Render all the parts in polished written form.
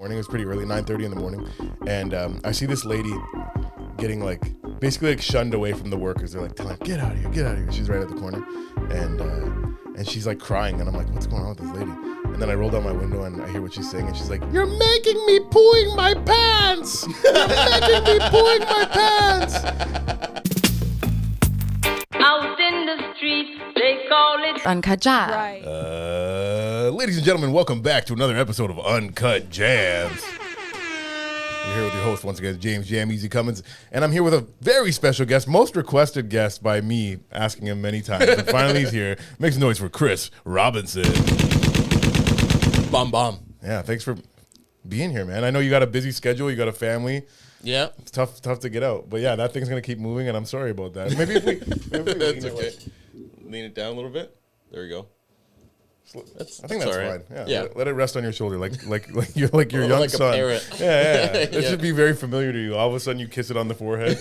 Morning. It was pretty early, 9:30 in the morning, and I see this lady getting basically shunned away from the workers. They're like telling her, get out of here. She's right at the corner, and she's like crying, and I'm like, what's going on with this lady? And then I roll down my window and I hear what she's saying, and she's like, you're making me pooing my pants. You're making me pooing my pants. Out in the street, they call it Uncut Jams. right. Ladies and gentlemen, welcome back to another episode of Uncut Jams. You're here with your host once again, Jameasy, Cummins, and I'm here with a very special guest, most requested guest by me, asking him many times, but finally he's here. Makes noise for Chris Robison. Bomb. Yeah, thanks for being here, man. I know you got a busy schedule, you got a family. Yeah. It's tough to get out, but yeah, that thing's gonna keep moving, and I'm sorry about that. Maybe if we That's okay. Lean it down a little bit. There we go. I think that's right. fine. Yeah. Let it rest on your shoulder, like your young like son. a parrot. Yeah. It Yeah. should be very familiar to you. All of a sudden, you kiss it on the forehead.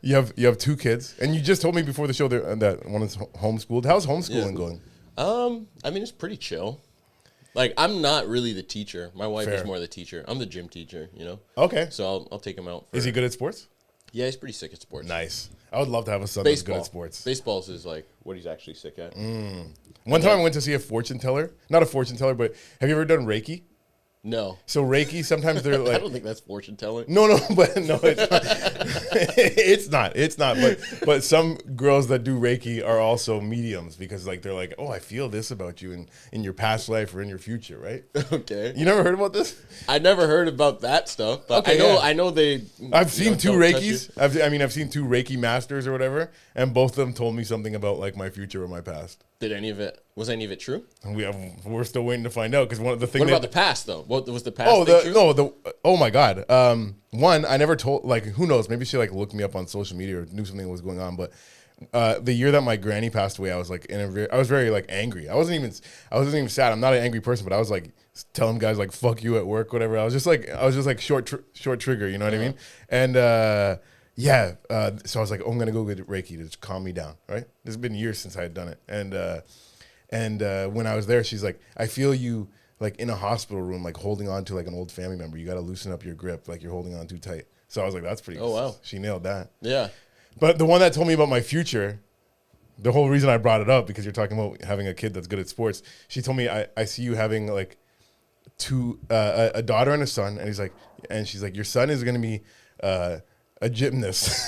you have two kids, and you just told me before the show that one is homeschooled. How's homeschooling going? I mean, it's pretty chill. Like, I'm not really the teacher. My wife Fair. is more the teacher. I'm the gym teacher, you know? Okay. So I'll take him out. Is he good at sports? Yeah, he's pretty sick at sports. Nice. I would love to have a son that's good at sports. Baseball's is like what he's actually sick at. One time I went to see a fortune teller. Not a fortune teller, but have you ever done Reiki? No. So Reiki, sometimes they're like... I don't think that's fortune telling. No, it's not. It's not. But some girls that do Reiki are also mediums because they're like, oh, I feel this about you in your past life or in your future, right? Okay. You never heard about this? I never heard about that stuff, but Okay, I know they. I've seen two don't touch Reikis. you. I've seen two Reiki masters or whatever, and both of them told me something about my future or my past. Was any of it true? And we're still waiting to find out because one of the things. What about the past though? What was the past? Thing true? Oh my God. One, I never told, who knows? Maybe she looked me up on social media or knew something was going on. But the year that my granny passed away, I was I was very angry. I wasn't even sad. I'm not an angry person, but I was telling guys fuck you at work, whatever. I was just short trigger. You know what I mean? And so I was like, oh, I'm gonna go get Reiki to just calm me down. Right? It's been years since I had done it, and when I was there, she's like, I feel you. In a hospital room, holding on to an old family member. You got to loosen up your grip, you're holding on too tight. So I was like, that's pretty. Oh, wow. She nailed that. Yeah. But the one that told me about my future, the whole reason I brought it up, because you're talking about having a kid that's good at sports. She told me, I see you having two, a daughter and a son. And she's like, your son is going to be a gymnast.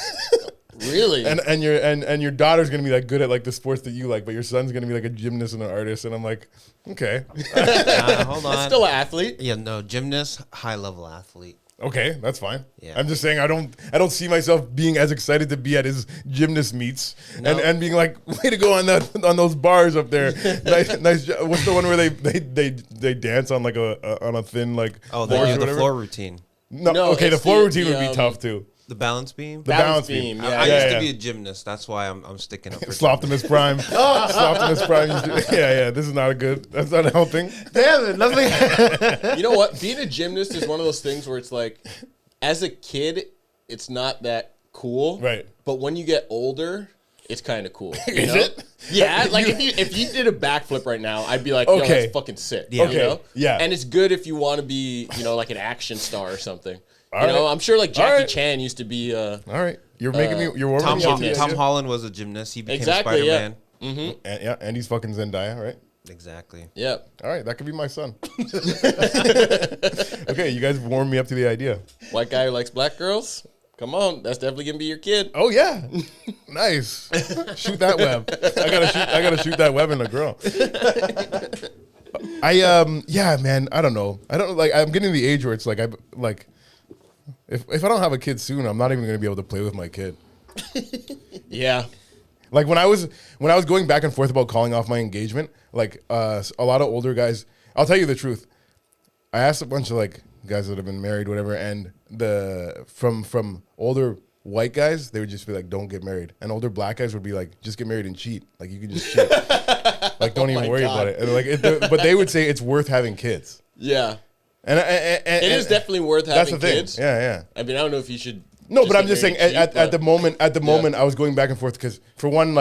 Really? and your daughter's gonna be good at the sports that you like, but your son's gonna be a gymnast and an artist. And I'm like, okay. Hold on. Still an athlete. Yeah, no, gymnast, high level athlete. Okay, that's fine. Yeah. I'm just saying I don't see myself being as excited to be at his gymnast meets and being like, way to go on those bars up there. nice. What's the one where they dance on on a thin the floor routine. No, okay, the floor routine would be tough too. The balance beam? The balance beam. Yeah. I used to be a gymnast. That's why I'm sticking up for Sloptimus Prime. Sloptimus Prime. Yeah. This is that's not helping. Damn it, nothing. You know what? Being a gymnast is one of those things where it's as a kid, it's not that cool. Right. But when you get older, it's kind of cool. You Is know? it? Yeah. If you did a backflip right now, I'd be like, yo, Okay. that's fucking sick. Yeah. You know? Okay. Yeah. And it's good if you want to be, an action star or something. All right. I'm sure All Jackie right. Chan used to be. All right, you're making me. You're warming Tom, me up to the Tom idea. Holland was a gymnast. He became Exactly, yeah. Spider-Man. And, and he's fucking Zendaya, right? Exactly. Yeah. All right, that could be my son. Okay, you guys warmed me up to the idea. White guy who likes black girls? Come on, that's definitely gonna be your kid. Oh yeah, nice. Shoot that web. I gotta shoot that web in a girl. Yeah, man. I don't know. I'm getting to the age where it's if I don't have a kid soon, I'm not even gonna be able to play with my kid. Yeah. When I was going back and forth about calling off my engagement, a lot of older guys. I'll tell you the truth. I asked a bunch of guys that have been married, whatever, and from older white guys, they would just be like, "Don't get married," and older black guys would be like, "Just get married and cheat. You can just cheat. Don't even worry about it." And but they would say it's worth having kids. Yeah. And it is definitely worth that's having the thing. kids. Yeah. I mean, I don't know if you should. No, but I'm get just saying married and cheat, at the moment, Yeah. I was going back and forth because for one,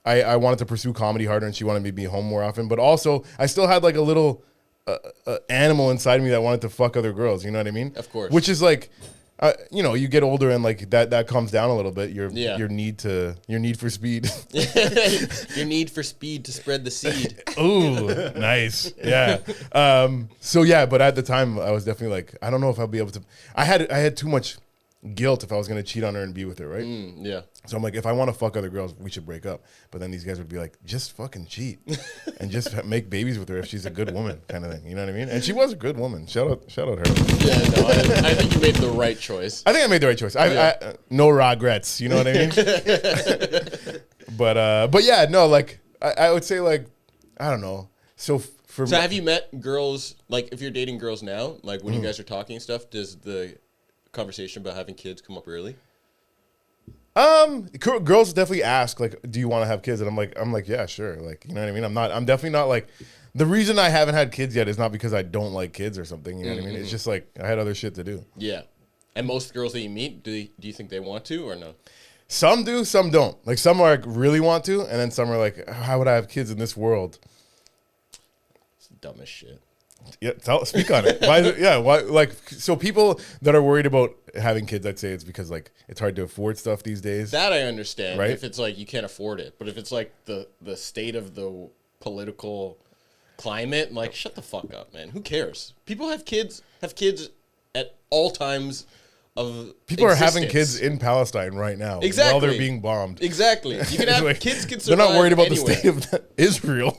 I wanted to pursue comedy harder and she wanted me to be home more often, but also I still had a little a animal inside me that wanted to fuck other girls. You know what I mean? Of course. Which is like, you know, you get older and like that calms down a little bit. Your need for speed. Your need for speed to spread the seed. Ooh, nice. Yeah. So yeah, but at the time I was definitely like, I don't know if I'll be able to. I had too much guilt if I was gonna cheat on her and be with her, right? Yeah. So I'm like, if I want to fuck other girls, we should break up. But then these guys would be like, just fucking cheat and just make babies with her if she's a good woman, kind of thing. You know what I mean? And she was a good woman. Shout out her. Yeah, no, I think you made the right choice. I think I made the right choice. I no regrets. You know what I mean? But yeah, no, like I would say like, I don't know. So have you met girls, like if you're dating girls now, like when you guys are talking and stuff, does the conversation about having kids come up early? Girls definitely ask like, do you want to have kids? And I'm like, yeah, sure. Like, you know what I mean? I'm definitely not like, the reason I haven't had kids yet is not because I don't like kids or something. You know what I mean? It's just like, I had other shit to do. Yeah. And most girls that you meet, do you think they want to or no? Some do, some don't. Like some are like, really want to. And then some are like, how would I have kids in this world? It's dumb as shit. Yeah, speak on it. Why? Why? Like, so people that are worried about having kids, I'd say it's because like it's hard to afford stuff these days. That I understand. Right? If it's like you can't afford it, but if it's like the state of the political climate, like shut the fuck up, man. Who cares? People have kids at all times of people are existence. having kids in Palestine right now exactly while they're being bombed. Exactly. You can have like, kids can survive. They're not worried about anywhere. the state of Israel.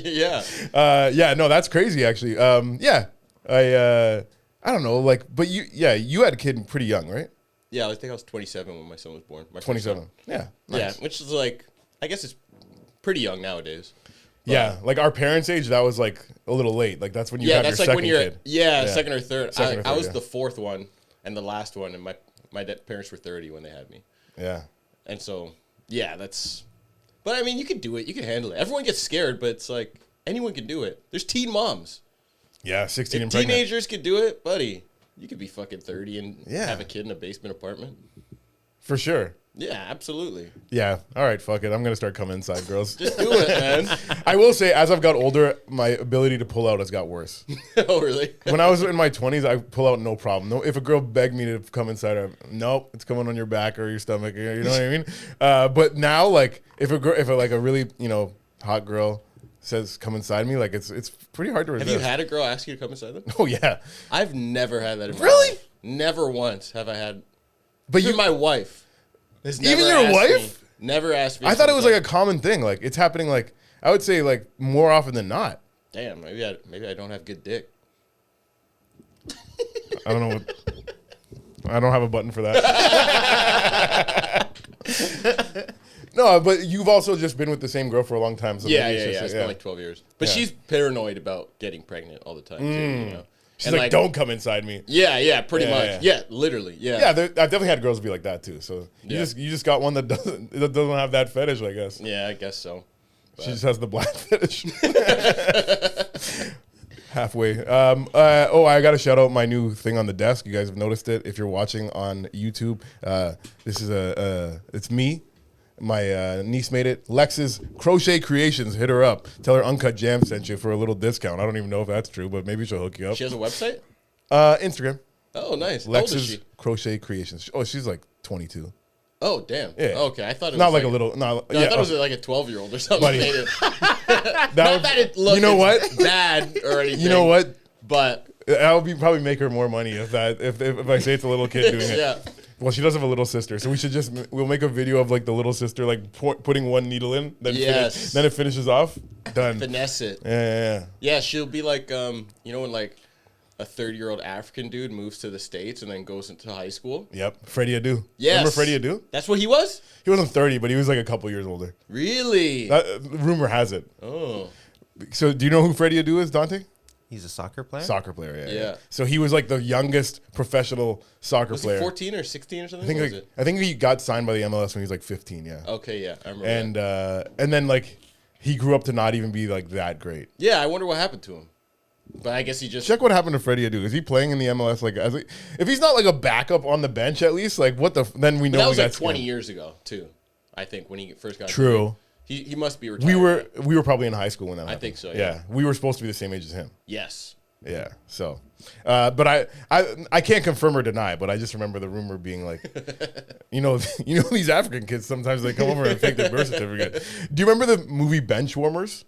Yeah. Yeah. No, that's crazy. Actually. Yeah. I don't know. Like, but you had a kid pretty young, right? Yeah. I think I was 27 when my son was born. My first 27. son. Yeah. Yeah. Nice. Which is like, I guess it's pretty young nowadays. Yeah, like our parents' age, that was like a little late. Like that's when you have that's your like second when you're kid. second or third. Second or I third, was yeah. the fourth one and the last one, and my parents were 30 when they had me. Yeah. And so that's. But I mean, you can do it. You can handle it. Everyone gets scared, but it's like anyone can do it. There's teen moms. Yeah, 16 If and pregnant. teenagers could do it, buddy. You could be fucking 30 and Yeah. have a kid in a basement apartment. For sure. Yeah, absolutely. Yeah. All right, fuck it. I'm going to start coming inside, girls. Just do it, man. I will say, as I've got older, my ability to pull out has got worse. Oh, really? When I was in my 20s, I pull out no problem. No, if a girl begged me to come inside, nope, it's coming on your back or your stomach. You know what I mean? But now, like, if a really, hot girl says come inside me, like it's pretty hard to resist. Have you had a girl ask you to come inside them? Oh yeah. I've never had that in my Really? life. Never once have I had. But Even my wife. has Even never your asked wife? me- Never asked me. I to thought it come was like a inside. common thing. Like it's happening. Like I would say like more often than not. Damn, maybe I don't have good dick. I don't know what. I don't have a button for that. No, but you've also just been with the same girl for a long time. So Yeah. maybe it's just It's been like 12 years. But Yeah. she's paranoid about getting pregnant all the time, too, She's And like, don't come inside me. Yeah, pretty Yeah, much. yeah. Yeah, literally. Yeah. Yeah, I've definitely had girls be like that too. So you Yeah. just got one that doesn't have that fetish, I guess. Yeah, I guess so. She just has the black fetish. Halfway. I got to shout out my new thing on the desk. You guys have noticed it. If you're watching on YouTube, this is it's me. My niece made it. Lex's Crochet Creations. Hit her up. Tell her Uncut Jams sent you for a little discount. I don't even know if that's true, but maybe she'll hook you up. She has a website? Instagram. Oh, nice. How old is Lex's she? Crochet Creations. Oh, she's like 22. Oh, damn. Yeah. Okay, I thought it was Not like a little. No, No, I thought it was like a 12-year-old or something. Buddy. Made it. that Not would- that it looks You know what? bad or anything. You know what? But That would probably make her more money if I say it's a little kid doing it. yeah. Well, she does have a little sister, so we'll make a video of like the little sister like putting one needle in, then Yes. then it finishes off. Done. Finesse it. Yeah. Yeah, she'll be like, when like a 30-year-old African dude moves to the States and then goes into high school. Yep. Freddie Adu. Yes. Remember Freddie Adu? That's what he was? He wasn't 30, but he was like a couple years older. Really? Rumor has it. Oh. So do you know who Freddie Adu is, Danté? He's a soccer player. Soccer player, yeah. Yeah. So he was like the youngest professional soccer Was player. he 14 or 16 or something? I think What was it? I think he got signed by the MLS when he was like 15, yeah. Okay, yeah, I remember that. And then like he grew up to not even be like that great. Yeah, I wonder what happened to him. But I guess he just... Check what happened to Freddie Adu. Is he playing in the MLS like if he's not like a backup on the bench at least, like what the then we know But that was like that's 20 years ago, too. I think when he first got... True. He must be retired. We were probably in high school when that happened. I think so. Yeah, we were supposed to be the same age as him. Yes. Yeah. So, but I can't confirm or deny, but I just remember the rumor being like, you know these African kids sometimes they come over and fake their birth certificate. Do you remember the movie Benchwarmers?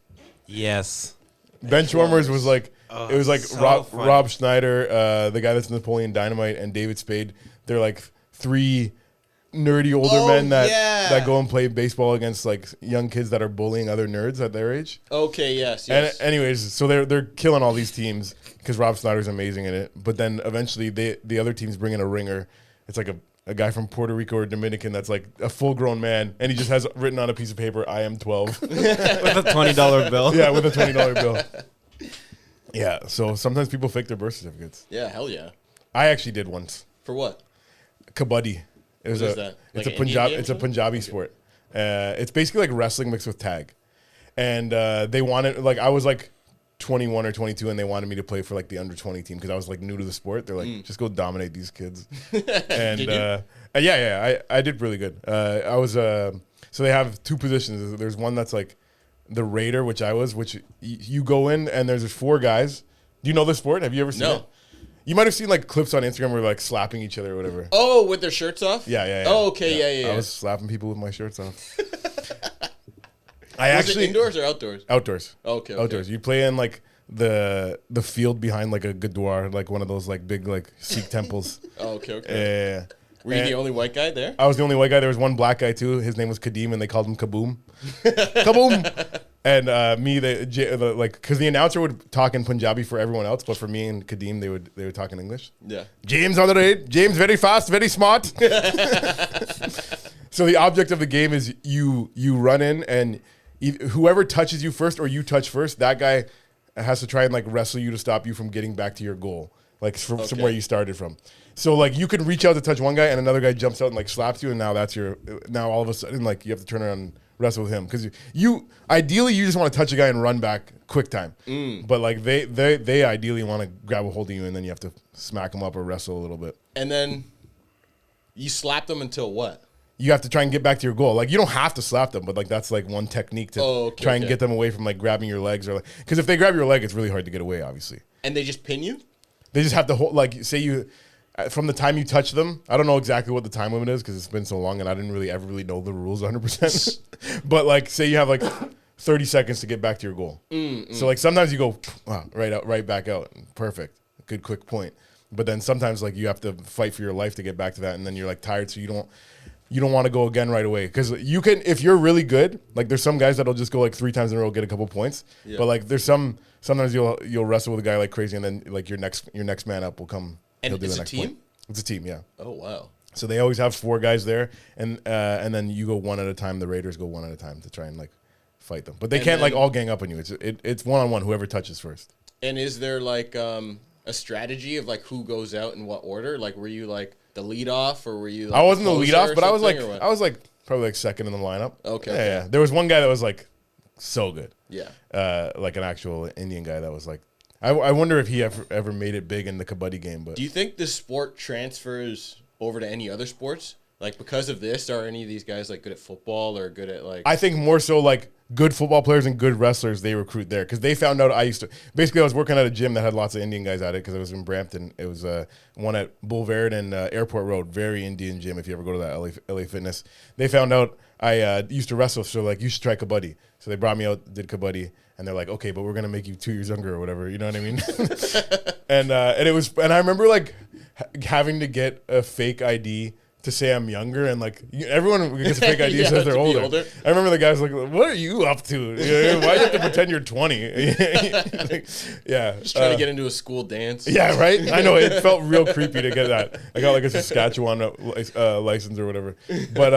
Yes. Benchwarmers was like it was like so funny. Rob Schneider, the guy that's Napoleon Dynamite, and David Spade. They're like three nerdy older men that go and play baseball against like young kids that are bullying other nerds at their age. Okay, yes. And anyways, so they're killing all these teams because Rob Schneider's amazing in it. But then eventually the other teams bring in a ringer. It's like a guy from Puerto Rico or Dominican that's like a full grown man, and he just has written on a piece of paper, "I am 12." With a $20 bill. Yeah, with a $20 bill. Yeah, so sometimes people fake their birth certificates. Yeah, hell yeah. I actually did once. For what? Kabaddi. It was What is that? It's Like a an Indian game or It's a something? Punjabi sport. It's basically like wrestling mixed with tag, and they wanted like I was like 21 or 22, and they wanted me to play for like the under 20 team because I was like new to the sport. They're like, just go dominate these kids. And Did you? I did really good. I was so they have two positions. There's one that's like the raider, which I was, which you go in and there's 4 guys. Do you know this sport? Have you ever seen it? You might have seen like clips on Instagram where they're like slapping each other or whatever. Oh, with their shirts off? Yeah. Oh, okay, yeah. I was slapping people with my shirts off. Was it indoors or outdoors? Outdoors. Okay. Outdoors. You play in like the field behind like a gurdwara, like one of those like big like Sikh temples. Oh, okay. Yeah. Were you the only white guy there? I was the only white guy. There was one black guy too. His name was Kadeem, and they called him Kaboom. Kaboom. And me, like, because the announcer would talk in Punjabi for everyone else, but for me and Kadeem, they would talk in English. Yeah. James on the raid. James very fast, very smart. So the object of the game is you run in, and whoever touches you first or you touch first, that guy has to try and like wrestle you to stop you from getting back to your goal, like from where you started from. So like you can reach out to touch one guy, and another guy jumps out and like slaps you, and now all of a sudden like you have to turn around and wrestle with him because you ideally you just want to touch a guy and run back quick time, but like they ideally want to grab a hold of you, and then you have to smack them up or wrestle a little bit. And then you slap them until what? You have to try and get back to your goal. Like you don't have to slap them, but like that's like one technique to try and get them away from like grabbing your legs or like because if they grab your leg, it's really hard to get away. Obviously, And they just pin you? they just have to hold. Like say you. From the time you touch them, I don't know exactly what the time limit is because it's been so long and I didn't really ever really know the rules 100%. But like, say you have like 30 seconds to get back to your goal. So like sometimes you go right back out. Perfect. Good quick point. But then sometimes like you have to fight for your life to get back to that, and then you're like tired, so you don't want to go again right away because you can if you're really good. Like there's some guys that'll just go like 3 times in a row, get a couple points. Yeah. But like there's sometimes you'll wrestle with a guy like crazy, and then like your next man up will come. And He'll do it's the a next team? point. It's a team, yeah. Oh, wow. So they always have 4 guys there, and then you go one at a time. The Raiders go one at a time to try and like fight them, but they can't like all gang up on you. It's one-on-one. Whoever touches first. And is there like a strategy of like who goes out in what order? Like were you like the lead off or were you? Like, I wasn't the lead off, but I was like probably like second in the lineup. Okay. Yeah. There was one guy that was like so good. Yeah. Like an actual Indian guy that was like. I wonder if he ever made it big in the Kabaddi game. But do you think this sport transfers over to any other sports? Like because of this, are any of these guys like good at football or good at like? I think more so like good football players and good wrestlers they recruit there because they found out I was working at a gym that had lots of Indian guys at it because it was in Brampton. It was one at Boulevard and Airport Road, very Indian gym. If you ever go to that LA Fitness, they found out I used to wrestle, so like you should try Kabaddi. So they brought me out, did Kabaddi. And they're like, okay, but we're gonna make you 2 years younger or whatever. You know what I mean? and I remember like having to get a fake ID to say I'm younger, and like everyone gets a fake ID says they're older. I remember the guys like, what are you up to? Why do you have to pretend you're 20? Like, yeah, just trying to get into a school dance. Yeah, right. I know it felt real creepy to get that. I got like a Saskatchewan license or whatever. But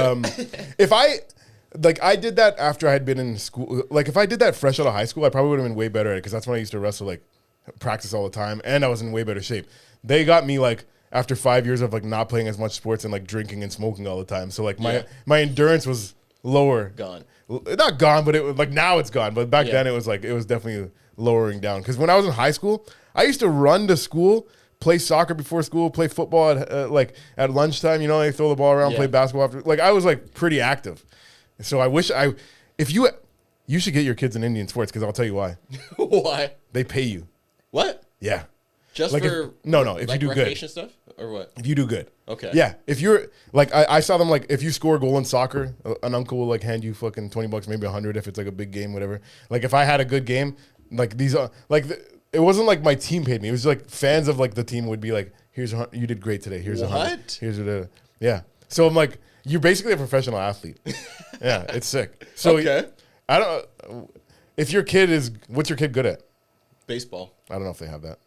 if I did that after I had been in school. Like, if I did that fresh out of high school, I probably would have been way better at it because that's when I used to wrestle, like, practice all the time, and I was in way better shape. They got me, like, after 5 years of, like, not playing as much sports and, like, drinking and smoking all the time. So, like, my endurance was lower. Gone. Not gone, but it was, like, now it's gone. But back then it was, like, it was definitely lowering down. Because when I was in high school, I used to run to school, play soccer before school, play football at lunchtime. You know, they throw the ball around, play basketball after. Like, I was, like, pretty active. So I wish if you should get your kids in Indian sports because I'll tell you why. Why? They pay you. What? Yeah. Just Like for if like you do recreation good. stuff or what? If you do good. Okay. Yeah. If you're like, I saw them like, if you score a goal in soccer, an uncle will like hand you fucking $20, maybe 100 if it's like a big game, whatever. Like if I had a good game, like these are like, it wasn't like my team paid me. It was like fans of like the team would be like, here's you did great today. Here's What? Here's a yeah. So I'm like, you're basically a professional athlete. Yeah, it's sick. So Okay. I don't. If your kid is, what's your kid good at? Baseball. I don't know if they have that.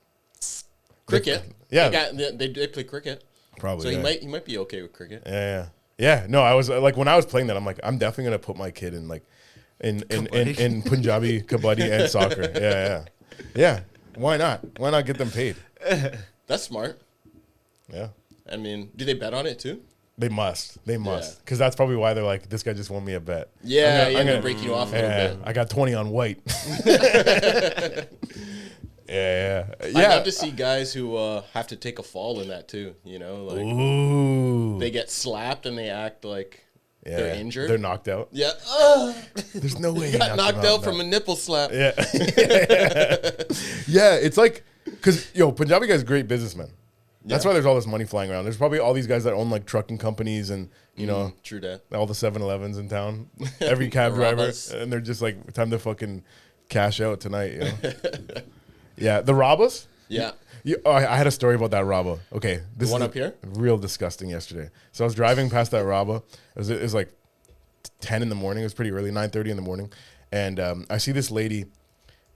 Cricket. Yeah. They play cricket. Probably. So yeah. he might be okay with cricket. Yeah. No, I was like when I was playing that, I'm like, I'm definitely gonna put my kid in like in Punjabi kabaddi and soccer. Yeah. Why not? Why not get them paid? That's smart. Yeah. I mean, do they bet on it too? They must, because that's probably why they're like, this guy just won me a bet. Yeah, I'm gonna break you off a little bit. I got 20 on white. Yeah. I'd love to see guys who have to take a fall in that too. You know, like Ooh. they get slapped and they act like they're injured. They're knocked out. Yeah. There's no way. Got knocked out from a nipple slap. Yeah. Yeah. It's like, because Punjabi guy's great businessmen. That's why there's all this money flying around. There's probably all these guys that own like trucking companies and True that. all the 7-Elevens in town, every cab driver, and they're just like, time to fucking cash out tonight. Yeah, the Rabbas. Yeah. I had a story about that Rabba. Okay, this one is up here? real disgusting yesterday. So I was driving past that Rabba. It was like 10 in the morning. It was pretty early, 9:30 in the morning, and I see this lady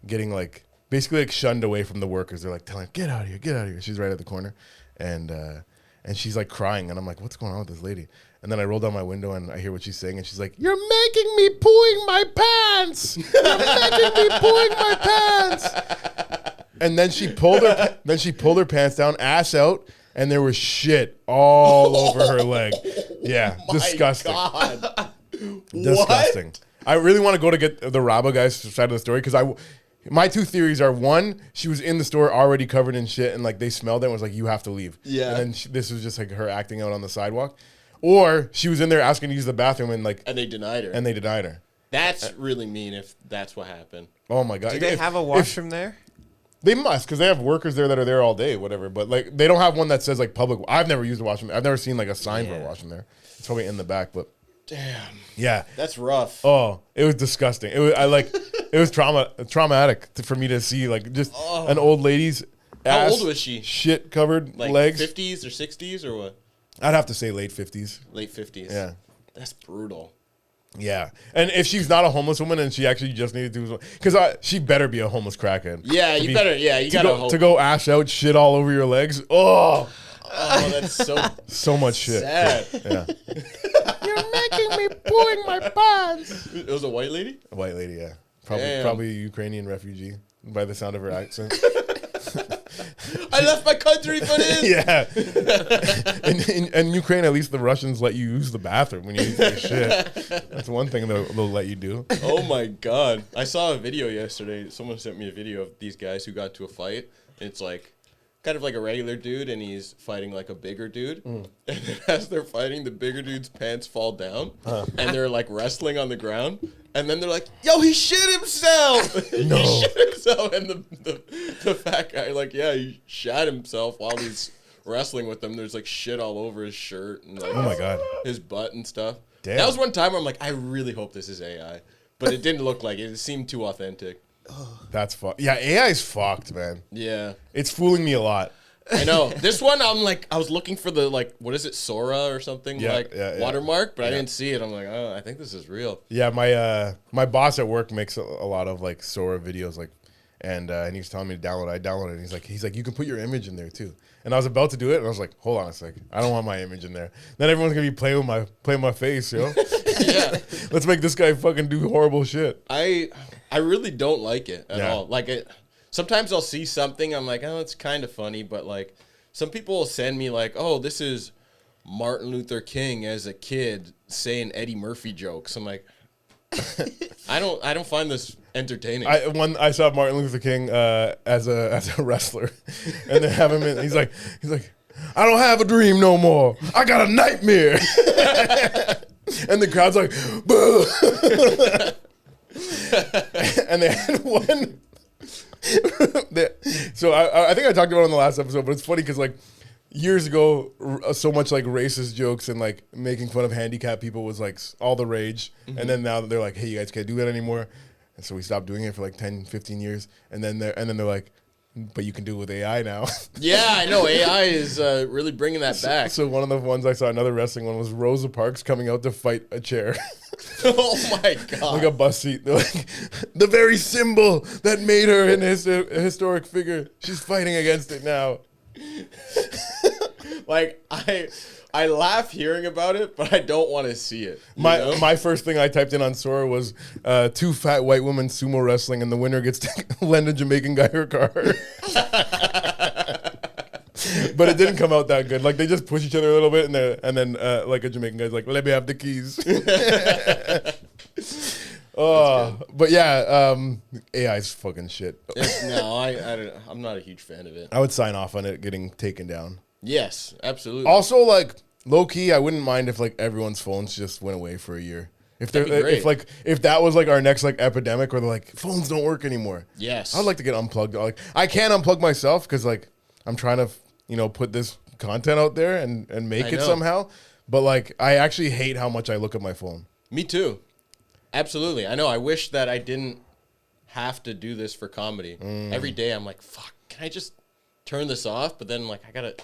getting like basically like shunned away from the workers. They're like telling her, get out of here. She's right at the corner, and she's like crying, and I'm like, what's going on with this lady? And then I roll down my window and I hear what she's saying, and she's like, "You're making me pooing my pants. You're making me pooing my pants." And then she pulled her pants down, ass out, and there was shit all over her leg. Yeah, disgusting. God. Disgusting. What? I really want to go to get the Rabba guy's side of the story because my two theories are: one, she was in the store already covered in shit, and like they smelled it and was like, "You have to leave." Yeah. And then this was just like her acting out on the sidewalk, or she was in there asking to use the bathroom and they denied her. they denied her. That's really mean if that's what happened. Oh my god! Do they have a washroom there? They must, because they have workers there that are there all day, whatever. But like, they don't have one that says like public. I've never used a washroom. I've never seen like a sign for a washroom there. It's probably in the back, but Damn. yeah, That's rough. oh, it was disgusting. It was traumatic for me to see like just an old lady's How ass, old was she? Shit covered Like legs. 50s or 60s or what? I'd have to say late 50s. Late 50s. Yeah. That's brutal. Yeah, and if she's not a homeless woman and she actually just needed to, because she better be a homeless crackhead. Yeah, you better. Yeah, you gotta hope. to go ash out shit all over your legs. Oh, that's so much shit. sad. Yeah. You're making me pooing my pants. It was a white lady? A white lady, yeah. Damn. Probably a Ukrainian refugee by the sound of her accent. I left my country for this. Yeah. In Ukraine, at least the Russians let you use the bathroom when you use your shit. That's one thing they'll let you do. Oh my God. I saw a video yesterday. Someone sent me a video of these guys who got into a fight. It's like kind of like a regular dude and he's fighting like a bigger dude. And then as they're fighting, the bigger dude's pants fall down and they're like wrestling on the ground. And then they're like, yo, he shit himself. No. He shit himself. And the fat guy, like, yeah, he shat himself while he's wrestling with them. There's like shit all over his shirt and like Oh my God. his butt and stuff. Damn. That was one time where I'm like, I really hope this is AI. But it didn't look like it. It seemed too authentic. That's fucked. Yeah, AI's fucked, man. Yeah. It's fooling me a lot. I know. This one, I'm like, I was looking for the, like, what is it, Sora or something? Yeah, like, yeah. watermark, but I didn't see it. I'm like, oh, I think this is real. Yeah, my boss at work makes a lot of like Sora videos, like, and he was telling me to download it. I downloaded it. And he's like, you can put your image in there too. And I was about to do it, and I was like, hold on a second, I don't want my image in there. Then everyone's gonna be playing my face, yo. Yeah. Let's make this guy fucking do horrible shit. I really don't like it at Yeah. all. Like, sometimes I'll see something, I'm like, oh, it's kind of funny, but like, some people will send me like, oh, this is Martin Luther King as a kid saying Eddie Murphy jokes. I'm like, I don't find this entertaining. I saw Martin Luther King as a wrestler, and they have him in. He's like, I don't have a dream no more. I got a nightmare. And the crowd's like, boo. and they had one. So I think I talked about it on the last episode, but it's funny because like years ago, so much like racist jokes and like making fun of handicapped people was like all the rage. And then now they're like, hey, you guys can't do that anymore. And so we stopped doing it for like 10, 15 years. And then they're like, but you can do it with AI now. Yeah, I know. AI is really bringing that back. So one of the ones I saw, another wrestling one, was Rosa Parks coming out to fight a chair. Oh my God. Like a bus seat. They're like, the very symbol that made her a historic figure. She's fighting against it now. Like, I laugh hearing about it, but I don't want to see it. My first thing I typed in on Sora was 2 fat white women sumo wrestling, and the winner gets to lend a Jamaican guy her car. But it didn't come out that good. Like they just push each other a little bit, and then like a Jamaican guy's like, "Let me have the keys." But yeah, AI's fucking shit. No, I'm not a huge fan of it. I would sign off on it getting taken down. Yes, absolutely. Also, like low key, I wouldn't mind if like everyone's phones just went away for a year. If that was like our next like epidemic where they're like phones don't work anymore. Yes, I'd like to get unplugged. Like I can't unplug myself because like I'm trying to put this content out there and make it somehow. But like I actually hate how much I look at my phone. Me too. Absolutely. I know. I wish that I didn't have to do this for comedy. Every day I'm like, fuck, can I just turn this off? But then like I gotta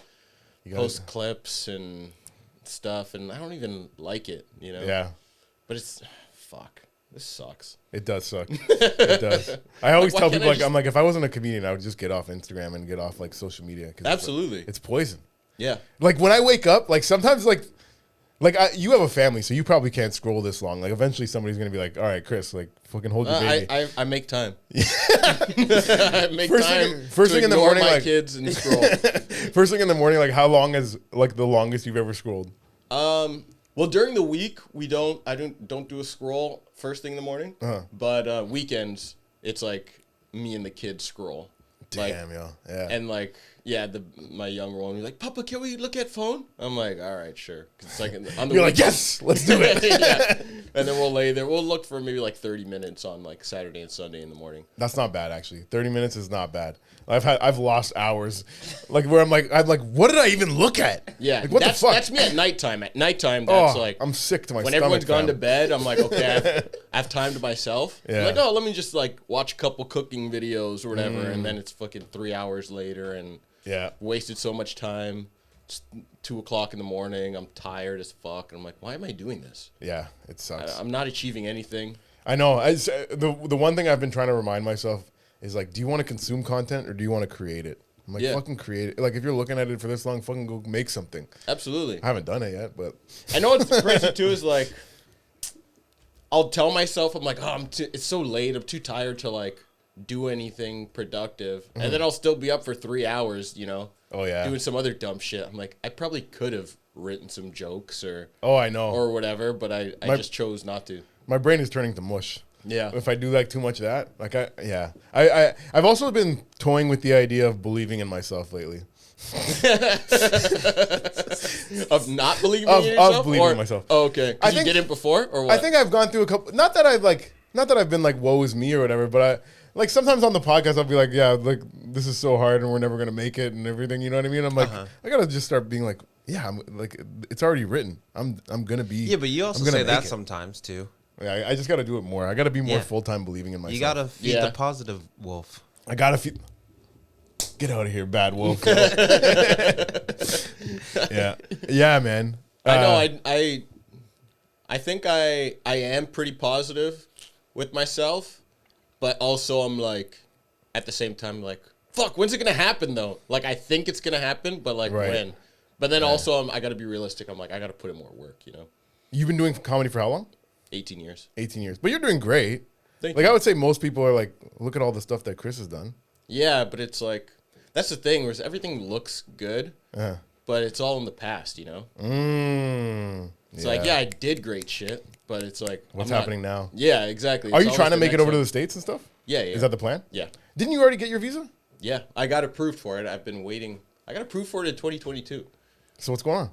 post clips and stuff, and I don't even like it, Yeah. But it's fuck. This sucks. It does suck. It does. I always tell people I'm like, if I wasn't a comedian, I would just get off Instagram and get off like social media. Absolutely. It's poison. Yeah. Like when I wake up, like sometimes you have a family, so you probably can't scroll this long. Like eventually somebody's gonna be like, all right, Chris, like fucking hold your baby. I make time. I make first thing in the morning, my like kids and scroll. First thing in the morning, like how long is like the longest you've ever scrolled? Well, during the week I don't do a scroll first thing in the morning. But weekends it's like me and the kids scroll. Damn, like, yeah. And like, yeah, my younger one was like, Papa, can we look at phone? I'm like, all right, sure. 'Cause it's like on the You're like, yes, let's do it. Yeah. And then we'll lay there. We'll look for maybe like 30 minutes on like Saturday and Sunday in the morning. That's not bad, actually. 30 minutes is not bad. I've lost hours, like where I'm like, what did I even look at? Yeah, like, what the fuck? That's me at nighttime. At nighttime, that's like I'm sick to my when stomach. Everyone's gone to bed, I'm like, okay, I have time to myself. Yeah. I'm like, oh, let me just like watch a couple cooking videos or whatever, and then it's fucking 3 hours later, and wasted so much time. It's 2 o'clock in the morning. I'm tired as fuck, and I'm like, why am I doing this? Yeah, it sucks. I'm not achieving anything. I know. The one thing I've been trying to remind myself is like, do you want to consume content or do you want to create it? I'm like, fucking create it. Like, if you're looking at it for this long, fucking go make something. Absolutely. I haven't done it yet, but I know what's crazy too is like, I'll tell myself, I'm like, oh, it's so late. I'm too tired to like do anything productive, and then I'll still be up for 3 hours, Oh yeah, doing some other dumb shit. I'm like, I probably could have written some jokes or I know, or whatever, but I just chose not to. My brain is turning to mush. Yeah. If I do like too much of that, like I've also been toying with the idea of believing in myself lately. Of not believing in yourself? Of believing in myself. Oh, okay. Did you get it before or what? I think I've gone through a couple. Not that I've been like, woe is me or whatever, but like sometimes on the podcast I'll be like, yeah, like this is so hard and we're never gonna make it and everything. You know what I mean? I'm like, I gotta just start being like, yeah, I'm like, it's already written. I'm gonna be. Yeah, but you also say that sometimes too. Yeah, I just gotta do it more. I gotta be more full time believing in myself. You gotta feed the positive wolf. I gotta feed. Get out of here, bad wolf. yeah, man. I know. I think I am pretty positive with myself, but also I'm like, at the same time, like, fuck, when's it gonna happen though? Like, I think it's gonna happen, but like when? But then also I gotta be realistic. I'm like, I gotta put in more work. You've been doing comedy for how long? 18 years. 18 years, but you're doing great. Thank you. I would say most people are like, look at all the stuff that Chris has done. Yeah, but it's like, that's the thing, where everything looks good, but it's all in the past, It's like, yeah, I did great shit, but it's like, what's happening now? Yeah, exactly. Are you trying to make it over to the States and stuff? Yeah. Is that the plan? Yeah. Didn't you already get your visa? Yeah, I got approved for it. I've been waiting. I got approved for it in 2022. So what's going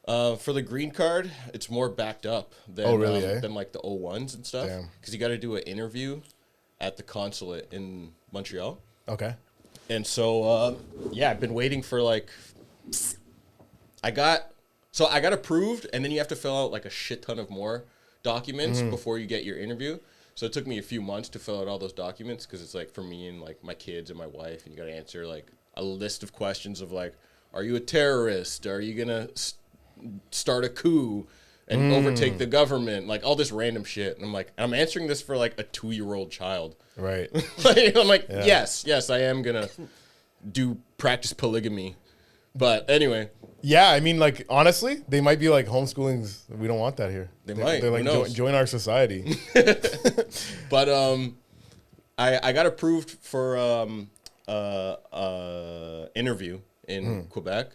For the green card, it's more backed up than than like the O1s and stuff. Because you got to do an interview at the consulate in Montreal. Okay. And so, I've been waiting for like, I got approved, and then you have to fill out like a shit ton of more documents before you get your interview. So it took me a few months to fill out all those documents because it's like for me and like my kids and my wife, and you got to answer like a list of questions of like, are you a terrorist? Are you going to start a coup and overtake the government? Like all this random shit. And I'm like, I'm answering this for like a 2-year-old child. Right. I'm like, yes, I am going to practice polygamy. But anyway. Yeah, I mean, like, honestly, they might be like, homeschooling's, we don't want that here. They're like, join our society. But I got approved for interview in Quebec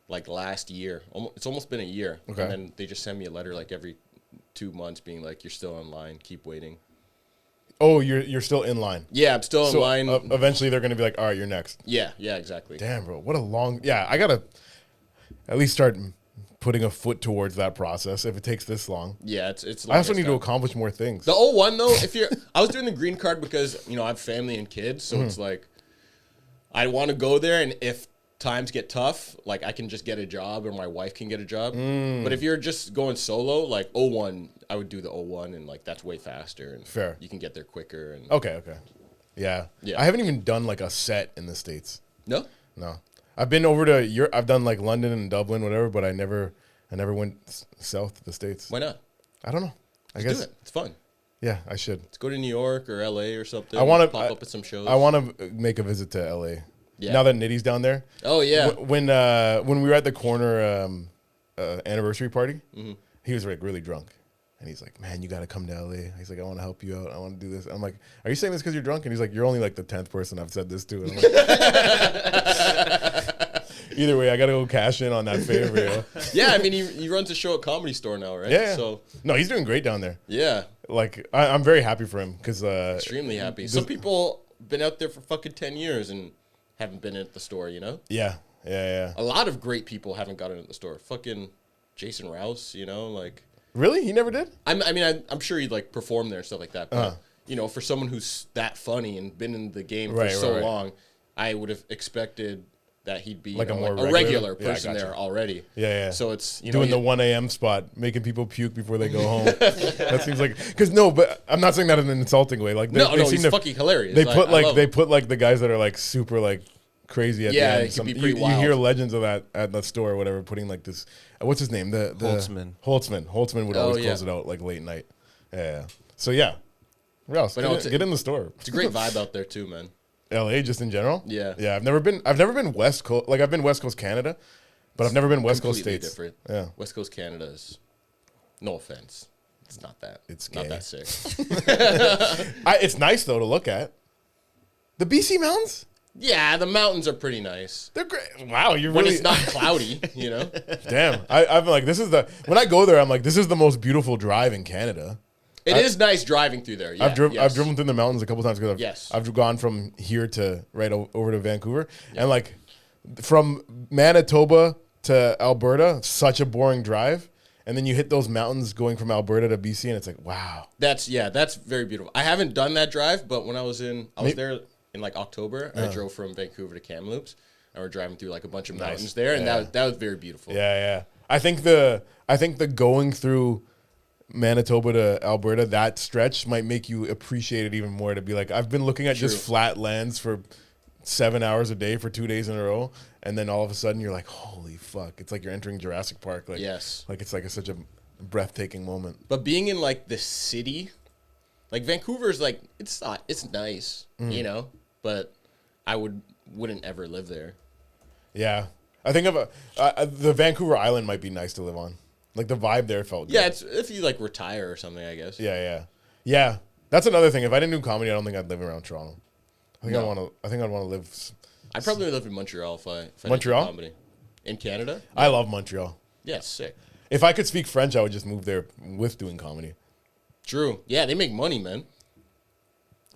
like last year. It's almost been a year. Okay. And then they just send me a letter like every 2 months being like, you're still in line, keep waiting. Oh, you're still in line. Yeah, I'm still in line. Eventually, they're going to be like, all right, you're next. Yeah, exactly. Damn, bro. What a long... Yeah, I got to at least start putting a foot towards that process if it takes this long. Yeah, it's I also need to accomplish more things. The O1, though, I was doing the green card because, I have family and kids, so it's like, I want to go there, and if times get tough, like, I can just get a job, or my wife can get a job. But if you're just going solo, like, O1, I would do the O1, and, like, that's way faster. And fair. You can get there quicker. And Okay. Yeah. I haven't even done, like, a set in the States. No? No. I've been over to Europe. I've done, like, London and Dublin, whatever, but I never went south to the States. Why not? I don't know. I Just guess. do it. It's fun. Yeah, I should. Let's go to New York or LA or something. I want to pop up at some shows. I want to make a visit to LA. Yeah. Now that Nitty's down there. Oh yeah. When we were at the corner anniversary party, he was like really drunk, and he's like, "Man, you got to come to LA." He's like, "I want to help you out. I want to do this." I'm like, "Are you saying this because you're drunk?" And he's like, "You're only like the 10th person I've said this to." And I'm like, either way, I got to go cash in on that favor. Yo. Yeah, I mean, he runs a show at Comedy Store now, right? Yeah. So no, he's doing great down there. Yeah. Like I'm very happy for him because extremely happy. Some people been out there for fucking 10 years and haven't been at the store, Yeah. A lot of great people haven't gotten at the store. Fucking Jason Rouse, like. Really? He never did? I'm sure he'd like perform there and stuff like that. But for someone who's that funny and been in the game for so long, I would have expected that he'd be like a regular person there already. Yeah. So it's doing the 1 a.m. spot, making people puke before they go home. That seems like but I'm not saying that in an insulting way. Like they he's fucking hilarious. They put the guys that are like super like crazy at the end. It can be pretty wild. You hear legends of that at the store or whatever, putting like this. What's his name? The Holtzman would always close it out like late night. Yeah. So yeah, Rouse, get in the store. It's a great vibe out there too, man. LA just in general? Yeah. Yeah, I've never been West Coast. Like I've been West Coast Canada, but I've never been West Coast States. Different. Yeah. West Coast Canada is, no offense, it's not that. It's not gay. that sick. It's nice though to look at. The BC mountains? Yeah, the mountains are pretty nice. They're great. Wow, you're when really it's not cloudy, Damn. I'm like, when I go there, I'm like, this is the most beautiful drive in Canada. It is nice driving through there. Yeah, I've driven through the mountains a couple times because I've gone from here to over to Vancouver, and like from Manitoba to Alberta, such a boring drive, and then you hit those mountains going from Alberta to BC, and it's like wow. That's very beautiful. I haven't done that drive, but when I was there in like October, and I drove from Vancouver to Kamloops, and we're driving through like a bunch of mountains there, and that was very beautiful. Yeah. I think the going through Manitoba to Alberta, that stretch might make you appreciate it even more, to be like, I've been looking at just flat lands for 7 hours a day for 2 days in a row, and then all of a sudden you're like, holy fuck, it's like you're entering Jurassic Park. Like, like it's like such a breathtaking moment. But being in like the city, like Vancouver's like, it's nice, but I wouldn't ever live there. Yeah. I think the Vancouver Island might be nice to live on. Like the vibe there felt good. Yeah, it's if you like retire or something, I guess. Yeah. That's another thing. If I didn't do comedy, I don't think I'd live around Toronto. I think I'd want to live. I'd probably live in Montreal if I Montreal? did comedy. In Canada? I love Montreal. Yeah, it's sick. If I could speak French, I would just move there with doing comedy. True. Yeah, they make money, man.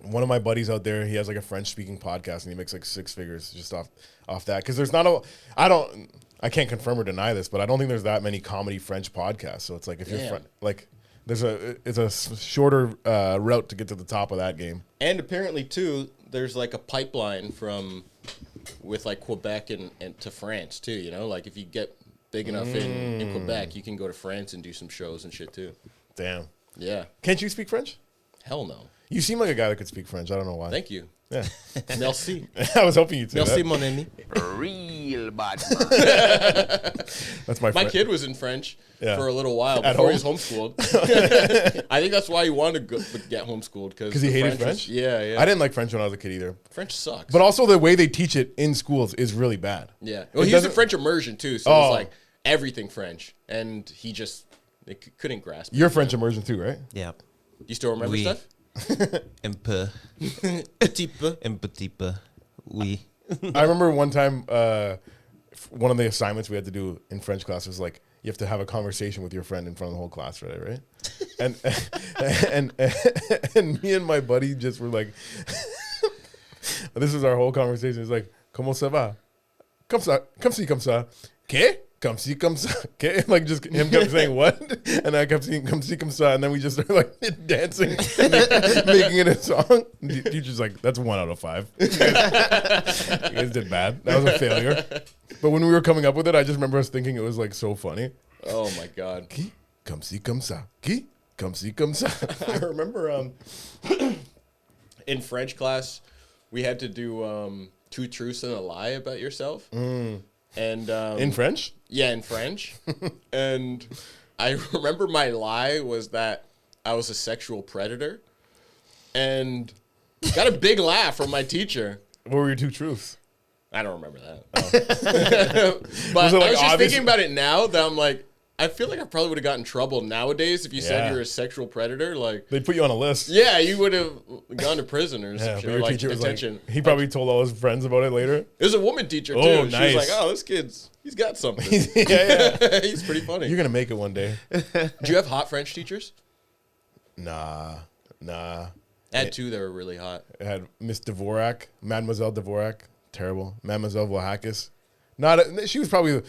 One of my buddies out there, he has like a French speaking podcast, and he makes like 6 figures just off that. Because there's not I can't confirm or deny this, but I don't think there's that many comedy French podcasts. So it's like if you're like, it's a shorter route to get to the top of that game. And apparently too, there's like a pipeline with like Quebec and to France too. You know, like if you get big enough in Quebec, you can go to France and do some shows and shit too. Damn. Yeah. Can't you speak French? Hell no. You seem like a guy that could speak French. I don't know why. Thank you. Yeah. Merci. I was hoping you'd say Merci, that. mon ami. Real bad. That's my My kid was in French for a little while At before home? he was homeschooled. I think that's why he wanted to get homeschooled. Because he hated French? Yeah. I didn't like French when I was a kid either. French sucks. But also the way they teach it in schools is really bad. Yeah. Well, he was in French immersion too, so it was like everything French. And he just couldn't grasp it. You're French immersion too, right? Yeah. You still remember Oui. stuff? Un peu. Petit peu. Un petit peu. Oui. I remember one time, one of the assignments we had to do in French class was like, you have to have a conversation with your friend in front of the whole class, right? And me and my buddy just were like, this is our whole conversation. It's like, comment ça va? Comme ça, comme ci, comme ça. ¿Qué? Comme ci, comme ça. ¿Qué? Like just him kept saying what? And I kept saying comme ci, comme ça. And then we just started like dancing, making it a song. The teacher's like, that's 1 out of 5. You guys did bad. That was a failure. But when we were coming up with it, I just remember us thinking it was like so funny. Oh my God. Qui? Comme ci, comme ça. Qui? Comme ci, comme ça. I remember in French class, we had to do 2 truths and a lie about yourself. And In French? Yeah, in French. And I remember my lie was that I was a sexual predator. And got a big laugh from my teacher. What were your 2 truths? I don't remember that. But it, like, I was just obvious? thinking about it now that I'm like, I feel like I probably would have gotten in trouble nowadays if you said Yeah. you're a sexual predator. Like, They'd put you on a list. yeah, you would have gone to prison or Yeah, some but shit. your Or like teacher was detention. like, he probably told all his friends about it later. It was a woman teacher too. Oh, She nice. was like, "Oh, this he's got something. yeah. He's pretty funny." You're going to make it one day. Do you have hot French teachers? Nah. I had 2 that were really hot. I had Miss Dvorak, Mademoiselle Dvorak. Terrible. Mademoiselle Vlahakis. She was probably,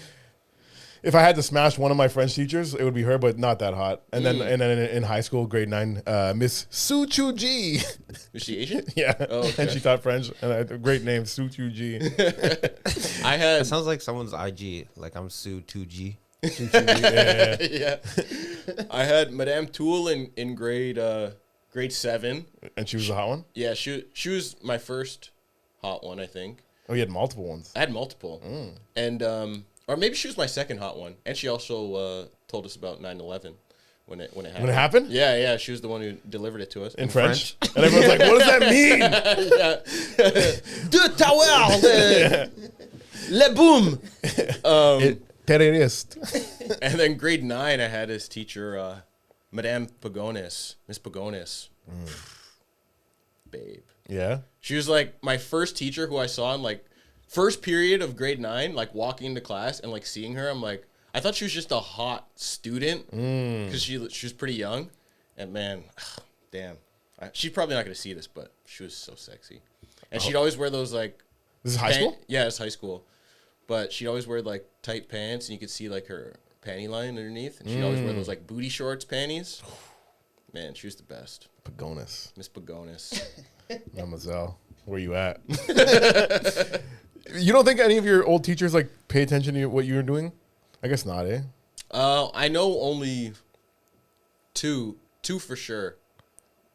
if I had to smash one of my French teachers, it would be her, but not that hot. And then in high school, grade 9, Miss Su Chu Ji. Was she Asian? Yeah. Oh, okay. And she taught French. And I had a great name, Su Chu Ji. I had That sounds like someone's IG. Like I'm Sue 2G. yeah. I had Madame Toole in grade 7. And she was the hot one? Yeah, she was my first hot one, I think. Oh, you had multiple ones. I had multiple. And or maybe she was my second hot one. And she also told us about 9/11 when it happened. When it happened? Yeah, she was the one who delivered it to us. In French? And everyone's like, what does that mean? Deux towers, le boom. Terrorist. And then grade 9, I had this teacher, Madame Pagonis, Miss Pagonis. Babe. Yeah. She was like my first teacher who I saw in like first period of grade 9, like walking into class and like seeing her. I'm like, I thought she was just a hot student because she was pretty young. And man, damn. She's probably not going to see this, but she was so sexy. And she'd always wear those like. This is high school? Yeah, it's high school. But she'd always wear like tight pants and you could see like her panty line underneath. And she'd always wear those like booty shorts panties. Man, she was the best. Pagonis. Miss Pagonis. Mademoiselle, where you at? You don't think any of your old teachers like pay attention to what you're doing? I guess not, eh? I know only two for sure.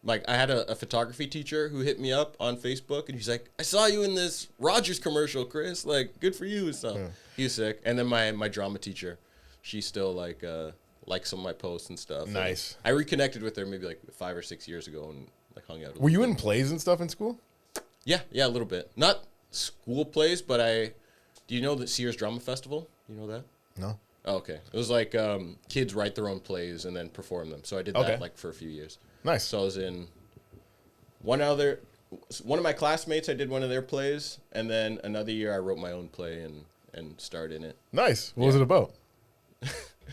Like I had a photography teacher who hit me up on Facebook and he's like, I saw you in this Rogers commercial, Chris. Like, good for you and stuff. Yeah. He was sick. And then my drama teacher, she still like likes some of my posts and stuff. Nice. And I reconnected with her maybe like 5 or 6 years ago and like hung out. Were you in plays and stuff in school? Yeah, a little bit. Not school plays, but do you know the Sears Drama Festival? You know that? No. Oh, okay. It was like kids write their own plays and then perform them. So I did that like for a few years. Nice. So I was in one of my classmates, I did one of their plays, and then another year I wrote my own play and starred in it. Nice. What was it about?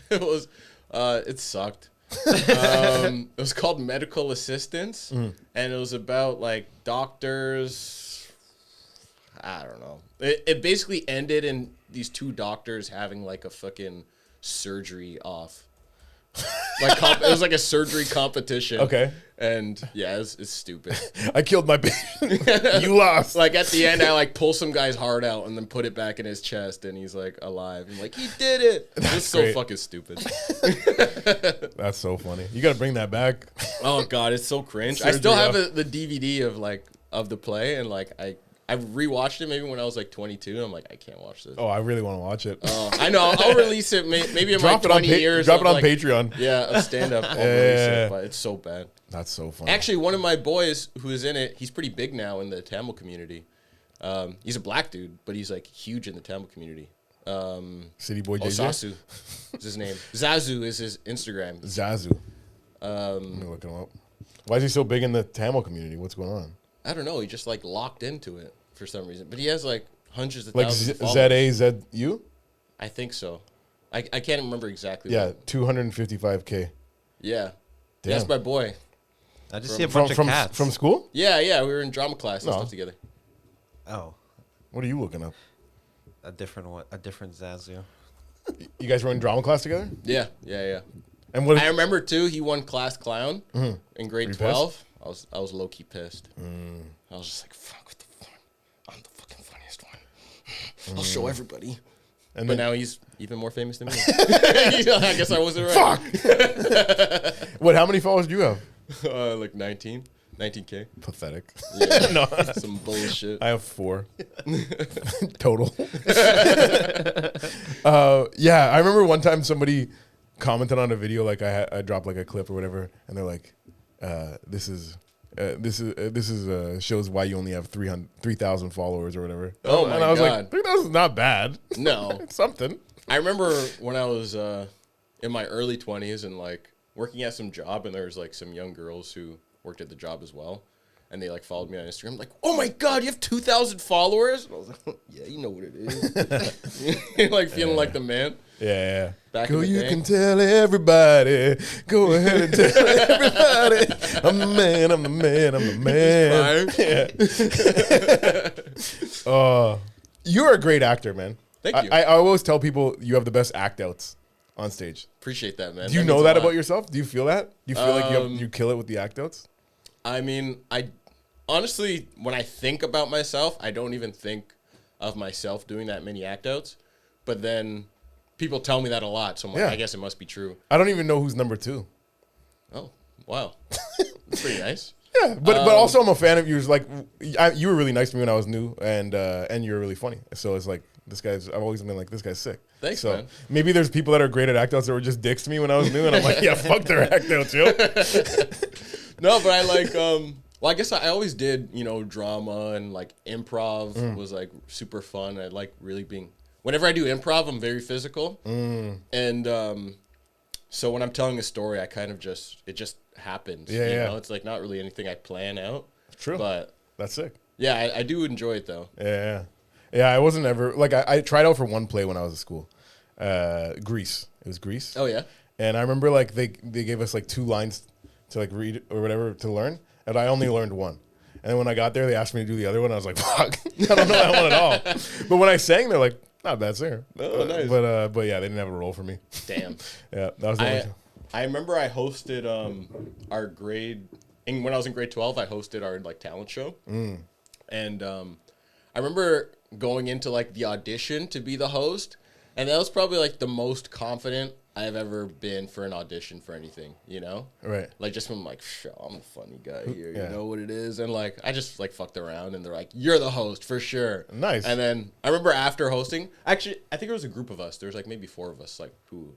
It sucked. It was called Medical Assistants, and it was about like doctors. I don't know. It basically ended in these two doctors having like a fucking surgery off. Like it was like a surgery competition. Okay. And yeah, it's stupid. I killed my patient. You lost. Like at the end, I like pull some guy's heart out and then put it back in his chest, and he's like alive. I'm like, he did it. It's so great. fucking stupid. That's so funny. You got to bring that back. Oh god, it's so cringe. Surgery I still have off. the DVD of the play, and like I rewatched it maybe when I was like 22. And I'm like, I can't watch this. Oh, I really want to watch it. I know. I'll release it maybe in Drop like it on 20 years. Drop it on like, Patreon. Yeah, of stand-up. I'll release Yeah. it, but it's so bad. That's so funny. Actually, one of my boys who is in it, he's pretty big now in the Tamil community. He's a black dude, but he's like huge in the Tamil community. City Boy JJ. Osasu is his name. Zazu is his Instagram. Zazu. Let me look him up. Why is he so big in the Tamil community? What's going on? I don't know. He just like locked into it for some reason. But he has like hundreds of Like thousands of followers. ZAZU? I think so. I can't remember exactly. Yeah, what. 255K. Yeah. Damn. That's my boy. I just see a bunch of cats. From school? Yeah. We were in drama class and No. stuff together. Oh, What are you looking up? a different one, a different Zazu. You guys were in drama class together? Yeah. And what? I remember too. He won class clown in grade Were you 12. I was low key pissed. Mm. I was just like, "Fuck, what the fuck? I'm the fucking funniest one. I'll show everybody." And But then, now he's even more famous than me. I guess I wasn't right. fuck. What? How many followers do you have? Like 19K. Pathetic. Yeah, No, some bullshit. I have 4 total. Yeah, I remember one time somebody commented on a video, like I dropped like a clip or whatever, and they're like, "This is shows why you only have 3,000 followers or whatever." Oh my And I was God. like, 3,000 is not bad. No. It's something. I remember when I was in my early 20s and like working at some job, and there was like some young girls who worked at the job as well, and they like followed me on Instagram, like, "Oh my God, you have 2,000 followers!" And I was like, "Yeah, you know what it is." Like feeling like the man. Yeah. Back Go, in the you day. can tell everybody. Go ahead and tell everybody. I'm the man. I'm the man. I'm the man. You're a great actor, man. Thank you. I always tell people you have the best act outs on stage. Appreciate that, man. Do you That know means a that lot. about yourself? Do you feel that? Do you feel like you kill it with the act outs? I mean, I honestly, when I think about myself, I don't even think of myself doing that many act outs. But then people tell me that a lot, so I'm like, Yeah. I guess it must be true. I don't even know who's number 2. Oh, wow. That's pretty nice. Yeah, but also I'm a fan of yours. Like, you were really nice to me when I was new, and you're really funny. So it's like, I've always been like, this guy's sick. Thanks, so man. maybe there's people that are great at act outs that were just dicks to me when I was new, and I'm like, yeah, fuck their act outs, yo. No, but I like, well, I guess I always did, drama and like improv was like super fun. I like really whenever I do improv, I'm very physical. And so when I'm telling a story, I kind of it just happens. Yeah, you yeah. know? It's like not really anything I plan out. True. But That's sick. yeah, I do enjoy it though. Yeah, I wasn't ever, like, I tried out for one play when I was at school. Grease. It was Grease. Oh, yeah? And I remember, like, they gave us, like, 2 lines to, like, read or whatever to learn, and I only learned 1. And then when I got there, they asked me to do the other one. I was like, fuck, I don't know that one at all. But when I sang, they're like, not a bad singer. Oh, nice. But yeah, they didn't have a role for me. Damn. Yeah, that was the only time. I remember I hosted our grade, and when I was in grade 12, I hosted our like talent show. And I remember going into like the audition to be the host, and that was probably like the most confident I've ever been for an audition for anything, Right. Like just from like, I'm a funny guy here, Yeah. you know what it is, and like I just like fucked around, and they're like, you're the host for sure. Nice. And then I remember after hosting, actually I think it was a group of us. There was like maybe 4 of us like who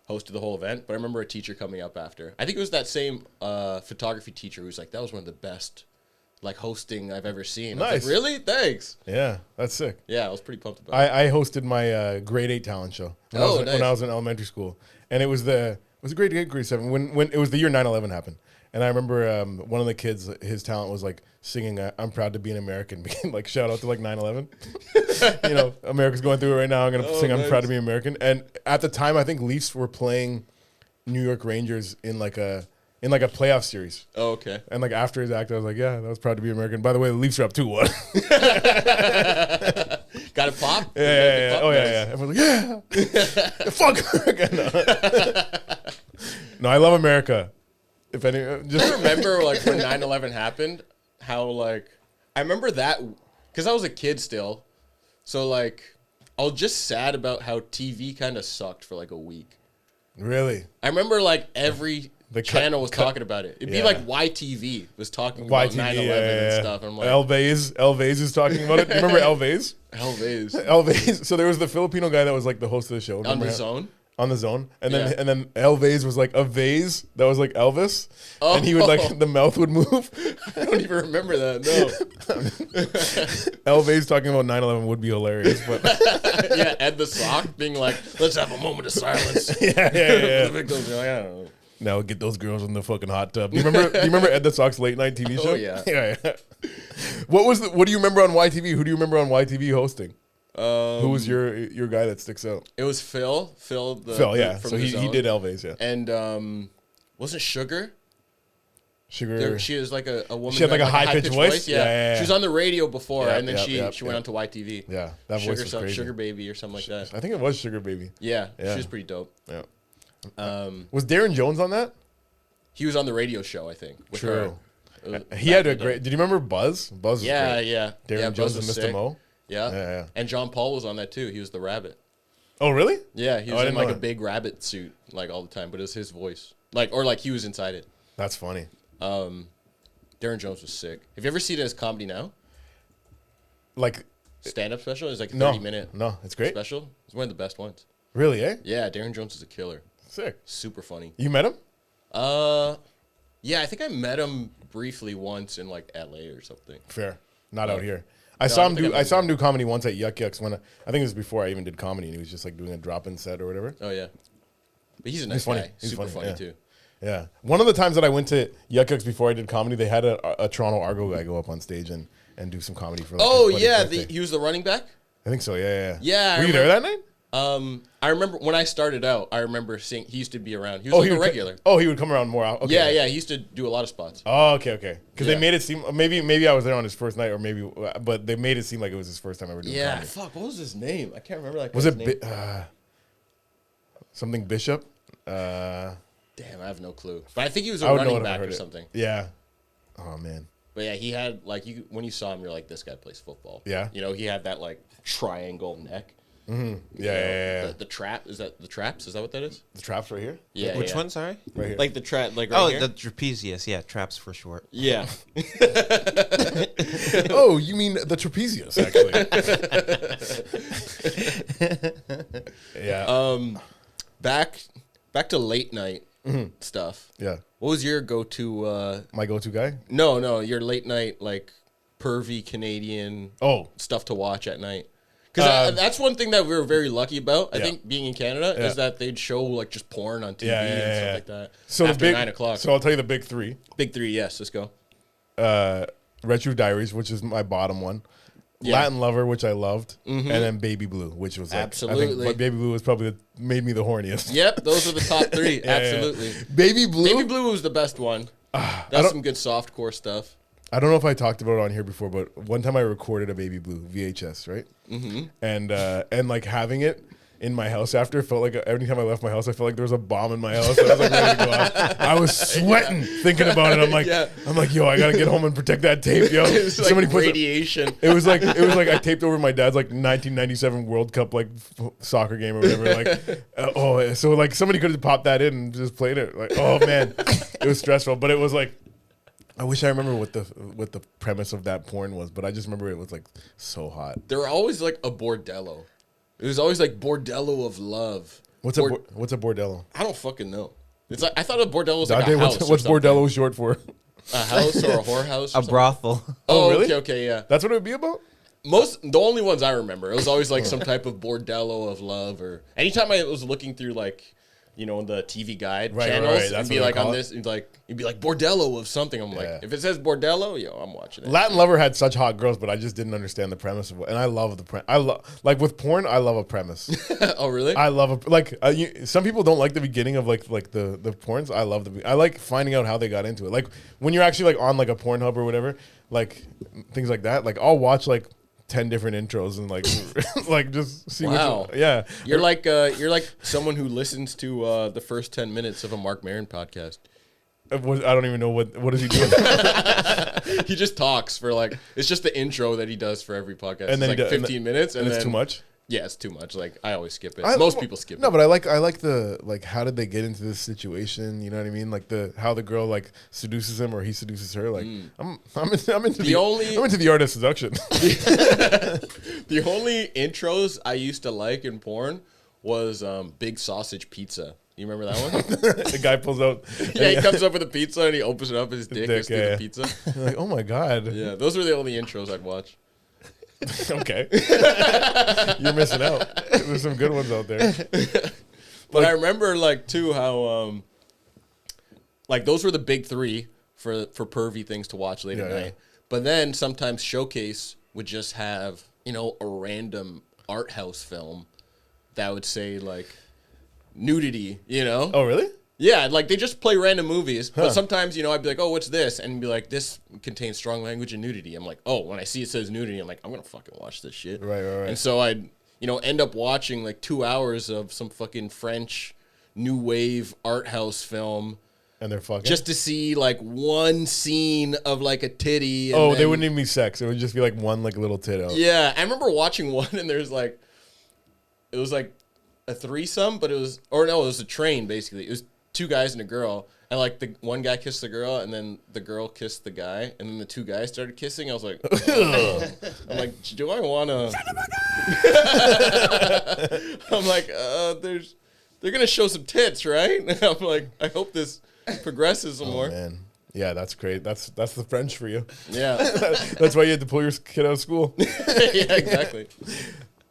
hosted the whole event, but I remember a teacher coming up after. I think it was that same photography teacher who was like, that was one of the best like hosting I've ever seen. I was Nice. like, really? Thanks. Yeah, that's sick. Yeah, I was pretty pumped about it. I hosted my grade 8 talent show when, Oh, when nice. I was in elementary school, and it was grade 8, grade 7 when it was the year 9/11 happened, and I remember one of the kids, his talent was like singing "I'm proud to be an American," like shout out to like 9/11. America's going through it right now. I'm gonna sing "I'm proud to be American," and at the time I think Leafs were playing New York Rangers in like a in like a playoff series. Oh, okay. And like after his act, I was like, yeah, that was proud to be American. By the way, the Leafs are up 2-1. Got it pop? Yeah. Oh yeah. Everyone's like, yeah. Fuck America. No, I love America. If any, just I remember like when 9/11 happened, how like I remember that because I was a kid still, so like I was just sad about how TV kind of sucked for like a week. Really? I remember like every The channel was talking about it. It'd be like YTV was talking about 9/11 and stuff. And I'm like, Elvez is talking about it. Do you remember Elvez? Elvez. So there was the Filipino guy that was like the host of the show. On the Zone? On the Zone. And then Elvez was like a vase that was like Elvis. Oh. And he would like, the mouth would move. I don't even remember that, no. Elvez talking about 9/11 would be hilarious. But yeah, Ed the Sock being like, let's have a moment of silence. Yeah. The victims, you're like, I don't know. Now get those girls in the fucking hot tub. Do you remember Ed the Sock's late night TV show? Oh yeah. Yeah. What do you remember on YTV? Who do you remember on YTV hosting? Who was your guy that sticks out? It was Phil. Phil, yeah. From So he did Elvez, yeah. And wasn't Sugar? She was like a woman. She had like a high-pitched voice? Yeah. She was on the radio before, and then she went yeah. on to YTV. Yeah, that voice was crazy. Sugar Baby or something like that. I think it was Sugar Baby. Yeah, she was pretty dope. Yeah. Was Daren Jones on that? He was on the radio show, I think. With True. Her. He had a great. Did you remember Buzz? Buzz was great. Yeah. Daren Jones and Mr. sick. Mo. Yeah. And John Paul was on that too. He was the rabbit. Oh, really? Yeah, he was in like a big rabbit suit like all the time, but it was his voice. Like he was inside it. That's funny. Daren Jones was sick. Have you ever seen his comedy now? Like stand-up special? It's like a 30-minute. No, it's great. Special. It's one of the best ones. Really, eh? Yeah, Daren Jones is a killer. Sick. Super funny. You met him? Yeah, I think I met him briefly once in like LA or something. Fair. Not out here. I saw him do comedy once at Yuck Yucks when I think it was before I even did comedy, and he was just like doing a drop-in set or whatever. Oh yeah, but he's a nice guy. He's super funny too. Yeah. One of the times that I went to Yuck Yucks before I did comedy, they had a Toronto Argo guy go up on stage and do some comedy for. Like, oh yeah, he was the running back. I think so. Yeah. Yeah. Were you there that night? I remember when I started out. I remember seeing he used to be around. He was like a regular. He would come around more. Okay. Yeah. He used to do a lot of spots. Oh, okay. Because they made it seem maybe I was there on his first night, or maybe, but they made it seem like it was his first time ever doing comedy. Fuck. What was his name? I can't remember. Was it something Bishop? Damn, I have no clue. But I think he was a running back or something. Yeah. Oh man. But yeah, he had like when you saw him, you're like, this guy plays football. Yeah. You know, he had that like triangle neck. Mm-hmm. Yeah. The trap, is that the traps? Is that what that is? The traps right here? Yeah. Which one, sorry? Right here. Like the trap, like right here? the trapezius. Yeah, traps for short. Yeah. Oh, you mean the trapezius, actually. Yeah. Back to late night stuff. Yeah. What was your go-to? My go-to guy? No, your late night like pervy Canadian stuff to watch at night. Because that's one thing that we were very lucky about. I think being in Canada is that they'd show like just porn on TV and stuff like that. So after 9 o'clock. So I'll tell you the big three. Big three, yes. Let's go. Retro Diaries, which is my bottom one. Yeah. Latin Lover, which I loved, and then Baby Blue, which was like, absolutely. I think Baby Blue was probably made me the horniest. Yep, those are the top three. Absolutely. Baby Blue was the best one. That's some good softcore stuff. I don't know if I talked about it on here before, but one time I recorded a Baby Blue VHS, right? Mm-hmm. And like having it in my house after felt like every time I left my house, I felt like there was a bomb in my house. I was like ready to go off. I was sweating thinking about it. I'm like, yo, I gotta get home and protect that tape, yo. Somebody put radiation. It was like I taped over my dad's like 1997 World Cup like soccer game or whatever. So like somebody could have popped that in and just played it. Like, oh man, it was stressful, but it was like. I wish I remember what the premise of that porn was, but I just remember it was like so hot. There were always like a bordello. It was always like bordello of love. What's a bordello? I don't fucking know. It's like I thought a bordello was Danté, like a house. What's bordello short for? A house or a whorehouse? A brothel. Oh, really? Okay, yeah. That's what it would be about? The only ones I remember, it was always like some type of bordello of love, or anytime I was looking through like you know, the TV guide Right, channels right, that's and be what they like call on it. this, it'd be like Bordello of something. I'm Yeah. like, if it says Bordello, yo, I'm watching it. Latin Lover had such hot girls, but I just didn't understand the premise of it. And I love the premise. I love, like with porn, I love a premise. Oh, really? I love some people don't like the beginning of like the porns. I love I like finding out how they got into it. Like when you're actually like on like a Pornhub or whatever, like things like that. Like I'll watch like 10 different intros and like like just see Wow. which one. Yeah. You're like someone who listens to the first 10 minutes of a Mark Maron podcast. I don't even know what does he do. He just talks for like, it's just the intro that he does for every podcast. And then it's like 15 minutes, and and it's then, too much. Yeah, it's too much. Like I always skip it. Most people skip No, it. but I like the like how did they get into this situation? You know what I mean? Like how the girl like seduces him or he seduces her. Like I'm into the art of seduction. The only intros I used to like in porn was Big Sausage Pizza. You remember that one? The guy pulls out. Yeah, he comes up with a pizza and he opens it up. His dick is through the pizza. Like, oh my god. Yeah, those were the only intros I'd watch. Okay. You're missing out. There's some good ones out there. But I remember like too how like those were the big three for pervy things to watch late at Yeah, night. But then sometimes Showcase would just have, you know, a random art house film that would say like nudity, you know? Oh really? Yeah, like they just play random movies, but sometimes, you know, I'd be like, oh, what's this? And be like, this contains strong language and nudity. I'm like, oh, when I see it says nudity, I'm like, I'm going to fucking watch this shit. Right. And so I'd, you know, end up watching like 2 hours of some fucking French new wave art house film And they're fucking. just to see like one scene of like a titty. And they wouldn't even be sex. It would just be like one like little tit out. Yeah, I remember watching one and there's like, it was like a threesome, but it was a train basically. It was 2 guys and a girl, and like the one guy kissed the girl, and then the girl kissed the guy, and then the 2 guys started kissing. I was like, oh. I'm like, do I want to? I'm like, they're gonna show some tits, right? I'm like, I hope this progresses some more. Man. Yeah, that's great. That's the French for you. Yeah, That's why you had to pull your kid out of school. yeah, exactly.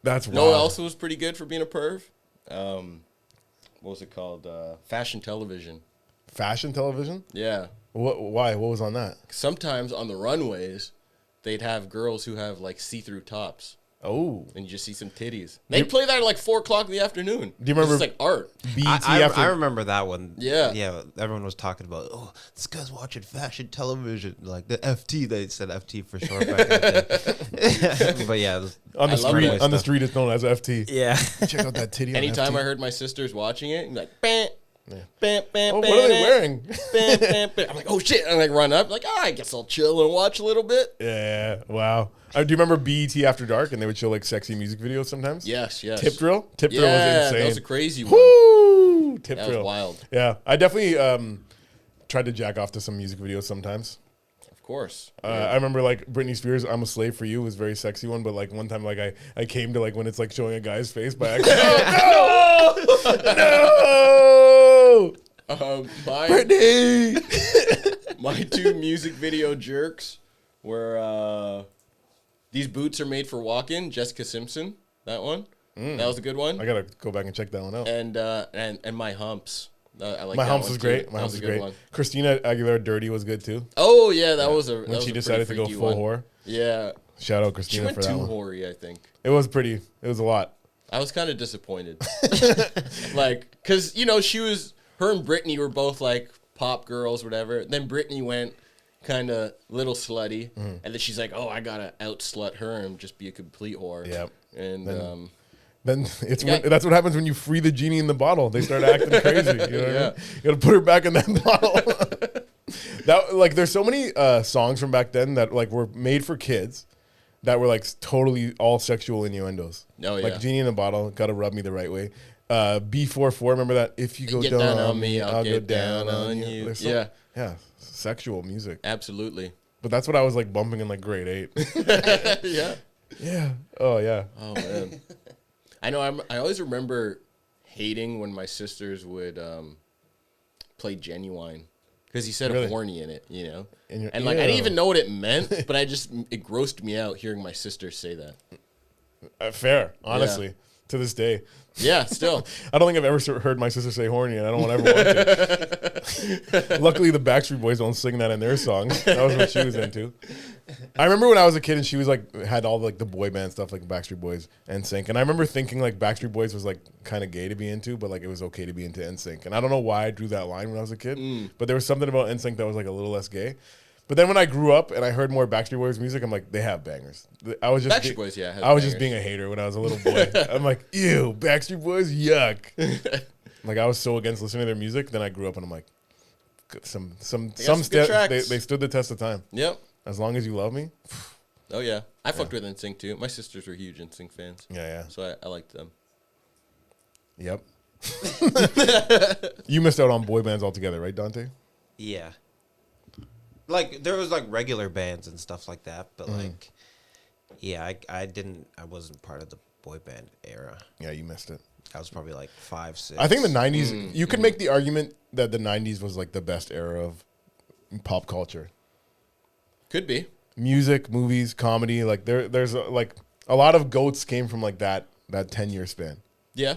That's wild. No, it also was pretty good for being a perv. What was it called? Fashion television. Fashion television? Yeah. Why? What was on that? Sometimes on the runways, they'd have girls who have like see-through tops, Oh. and you just see some titties. They play that at like 4:00 in the afternoon. Do you remember- It's like art. BET I remember that one. Yeah. Yeah, everyone was talking about, oh, this guy's watching fashion television. Like the FT, they said FT for short back in the day. But yeah. on the I love street. that On the street, it's known as FT. Yeah. Check out that titty. on Anytime FT. I heard my sisters watching it, I'm like, bam, bam, bam, Oh, bam, what are they wearing? bam, bam, bam. I'm like, oh shit. And I like run up, like, I guess I'll chill and watch a little bit. Yeah. Wow. Do you remember BET After Dark? And they would show like sexy music videos sometimes. Yes. Tip drill. Tip drill was Yeah, insane. that was a crazy one. Woo! Tip That drill. was wild. Yeah, I definitely tried to jack off to some music videos sometimes. Of course. I remember like Britney Spears' "I'm a Slave for You" was a very sexy one, but like one time like I came to like when it's like showing a guy's face by accident. No! Britney! My 2 music video jerks were These Boots Are Made for Walking, Jessica Simpson. That one. That was a good one. I gotta go back and check that one out. And My Humps. I like My that Humps one was too. great. My That Humps was was a good great. one. Christina Aguilera "Dirty" was good too. Oh yeah, that was a When she decided to go full whore. Yeah, Shout out she Christina went for too that one. hoary, I think. It was pretty. It was a lot. I was kind of disappointed. Like, cause you know her and Britney were both like pop girls, whatever. Then Britney went kind of little slutty, and then she's like, "Oh, I gotta out slut her and just be a complete whore." Yep. And Then it's Yeah. that's what happens when you free the genie in the bottle. They start acting crazy. You know what I Yeah. mean? You gotta put her back in that bottle. That like there's so many songs from back then that like were made for kids that were like totally all sexual innuendos. Oh, yeah. Like Genie in the Bottle, Gotta Rub Me the Right Way. B44, remember that? If you go Get down on me, I'll get down on you. you. There's yeah, sexual music. absolutely. But that's what I was like bumping in like grade 8. Yeah. Yeah. Oh yeah. Oh man. I know. I always remember hating when my sisters would play Genuine because he said Really? a horny in it, you know. And And like I didn't even know what it meant, but it grossed me out hearing my sister say that. Fair, honestly. to this day. Yeah, still. I don't think I've ever heard my sister say horny, and I don't ever want to. Luckily, the Backstreet Boys don't sing that in their songs. That was what she was into. I remember when I was a kid and she was like, had all like the boy band stuff like Backstreet Boys, NSYNC. And I remember thinking like Backstreet Boys was like kind of gay to be into, but like it was okay to be into NSYNC. And I don't know why I drew that line when I was a kid, but there was something about NSYNC that was like a little less gay. But then when I grew up and I heard more Backstreet Boys music, I'm like, they have bangers. I was just Backstreet Boys, yeah. I was just being a hater when I was a little boy. I'm like, ew, Backstreet Boys, yuck. Like I was so against listening to their music. Then I grew up and I'm like, they stood the test of time. Yep. As long as you love me. Oh yeah, I fucked with NSYNC too. My sisters were huge NSYNC fans. Yeah. So I liked them. Yep. You missed out on boy bands altogether, right, Danté? Yeah. Like there was like regular bands and stuff like that, but like, yeah, I wasn't part of the boy band era. Yeah, you missed it. I was probably like 5, 6. I think the 90s, you could make the argument that the 90s was like the best era of pop culture. Could be. Music, movies, comedy, like there's like a lot of goats came from like that 10-year span. Yeah.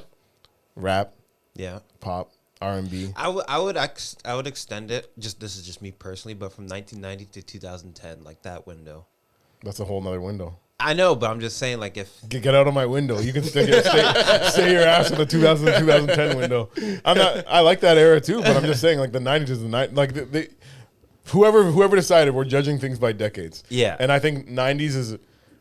Rap, Yeah. pop, R&B. I would extend it. This is just me personally, but from 1990 to 2010, like that window. That's a whole nother window. I know, but I'm just saying, like if Get out of my window. You can stay your ass in the 2010 window. I like that era too, but I'm just saying like the 90s is the night. Like whoever decided we're judging things by decades. Yeah. And I think 90s is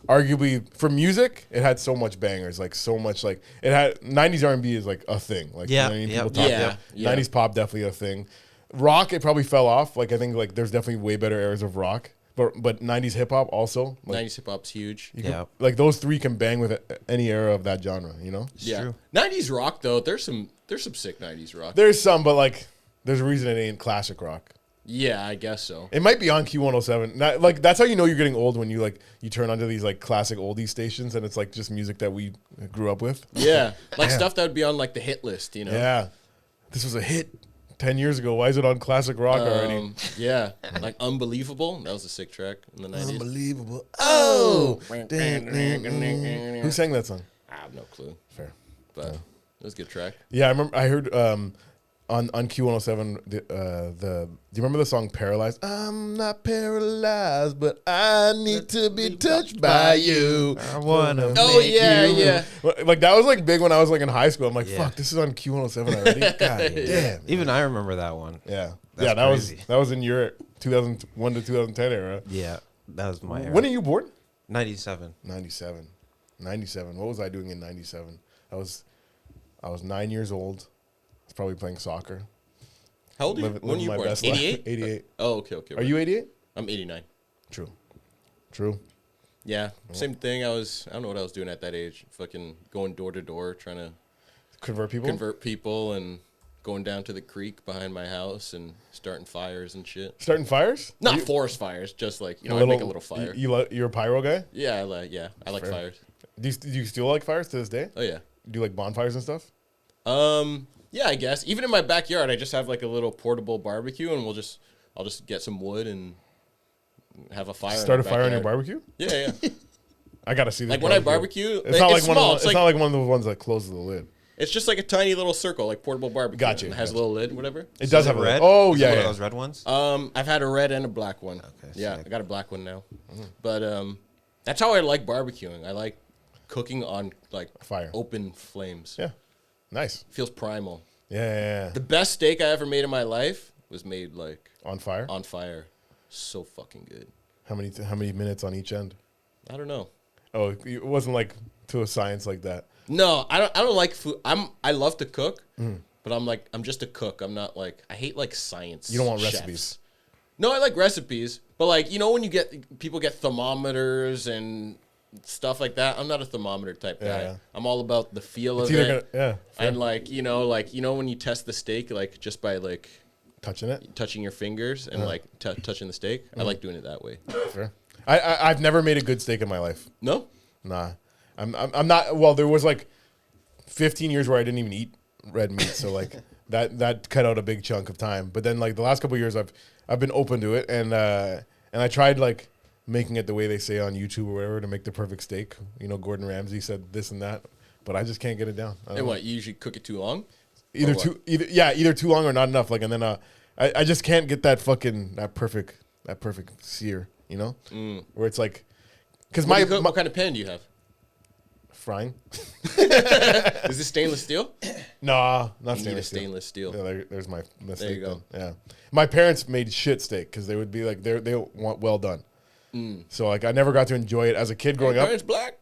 arguably for music, it had so much bangers, like so much like it had 90s R&B is like a thing. Like Yeah. you know what I mean? Yeah. People talk Yeah. about Yeah. 90s pop definitely a thing. Rock, it probably fell off. Like I think like there's definitely way better eras of rock. But 90s hip hop also. Like, 90s hip hop's huge. like those three can bang with any era of that genre, you know? Yeah. true. 90s rock though, there's some sick 90s rock. There's some, but like there's a reason it ain't classic rock. Yeah, I guess so. It might be on Q107. Like that's how you know you're getting old when you turn onto these like classic oldie stations and it's like just music that we grew up with. Yeah. Like stuff that would be on like the hit list, you know? Yeah. This was a hit 10 years ago. Why is it on classic rock already? Yeah. Like Unbelievable. That was a sick track in the 90s. Unbelievable. Oh. Who sang that song? I have no clue. Fair. But it was a good track. Yeah, I heard on Q107 do you remember the song Paralyzed? I'm not paralyzed, but I need to be touched by you. I wanna Oh yeah. Like that was like big when I was like in high school. I'm like, Yeah. fuck, this is on Q107 already. God damn. even I remember that one. Yeah. That's Yeah, that crazy. was in your 2001 to 2010 era. Yeah, that was my era. When are you born? 97. 97. What was I doing in 97? I was 9 years old. I was probably playing soccer. How old are you? When were you born? 88? 88. Oh, okay. Are you 88? I'm 89. True. Yeah, same thing. I don't know what I was doing at that age. Fucking going door to door, trying to Convert people? and going down to the creek behind my house and starting fires and shit. Starting fires? Not forest fires, just like, I make a little fire. You're a pyro guy? Yeah, I like Fair. fires. Do you still like fires to this day? Oh yeah. Do you like bonfires and stuff? Yeah, I guess. Even in my backyard, I just have like a little portable barbecue, and I'll just get some wood and have a fire. Start a fire in your barbecue? Yeah. I gotta see this. Like when I barbecue, it's not like small. it's not like one of those ones that closes the lid. It's just like a tiny little circle, like portable barbecue. Gotcha. It has a little lid, whatever. It does have a red. lid. Oh Is it yeah, one yeah. of those red ones. I've had a red and a black one. Okay, Yeah, sick. I got a black one now. But that's how I like barbecuing. I like cooking on like Fire. open flames. Yeah. Nice. Feels primal. Yeah. The best steak I ever made in my life was made like On fire? on fire. So fucking good. How many minutes on each end? I don't know. Oh, it wasn't like to a science like that. No, I don't like food. I love to cook, but I'm just a cook. I'm not like, I hate like science. You don't want chefs. recipes. No, I like recipes, but like, when people get thermometers and stuff like that, I'm not a thermometer type guy. Yeah. I'm all about the feel It's of either it. gonna And like, when you test the steak, like just by like touching it. touching your fingers and like touching the steak, I like doing it that way. Fair. I've never made a good steak in my life. No? Nah. I'm not. Well, there was like 15 years where I didn't even eat red meat, so like that cut out a big chunk of time. But then like the last couple of years, I've been open to it, and I tried like making it the way they say on YouTube or whatever to make the perfect steak. Gordon Ramsay said this and that, but I just can't get it down. I don't And know. what? You usually cook it too long? Either or what? either too long or not enough. Like, and then I just can't get that perfect sear. You know, where it's like, because What kind of pan do you have? frying. Is this stainless steel? Nah, not You need a stainless steel. stainless steel. Yeah, there's my mistake. There you go. Then. Yeah, my parents made shit steak because they would be like they want well done. So like I never got to enjoy it as a kid growing up. Parents black?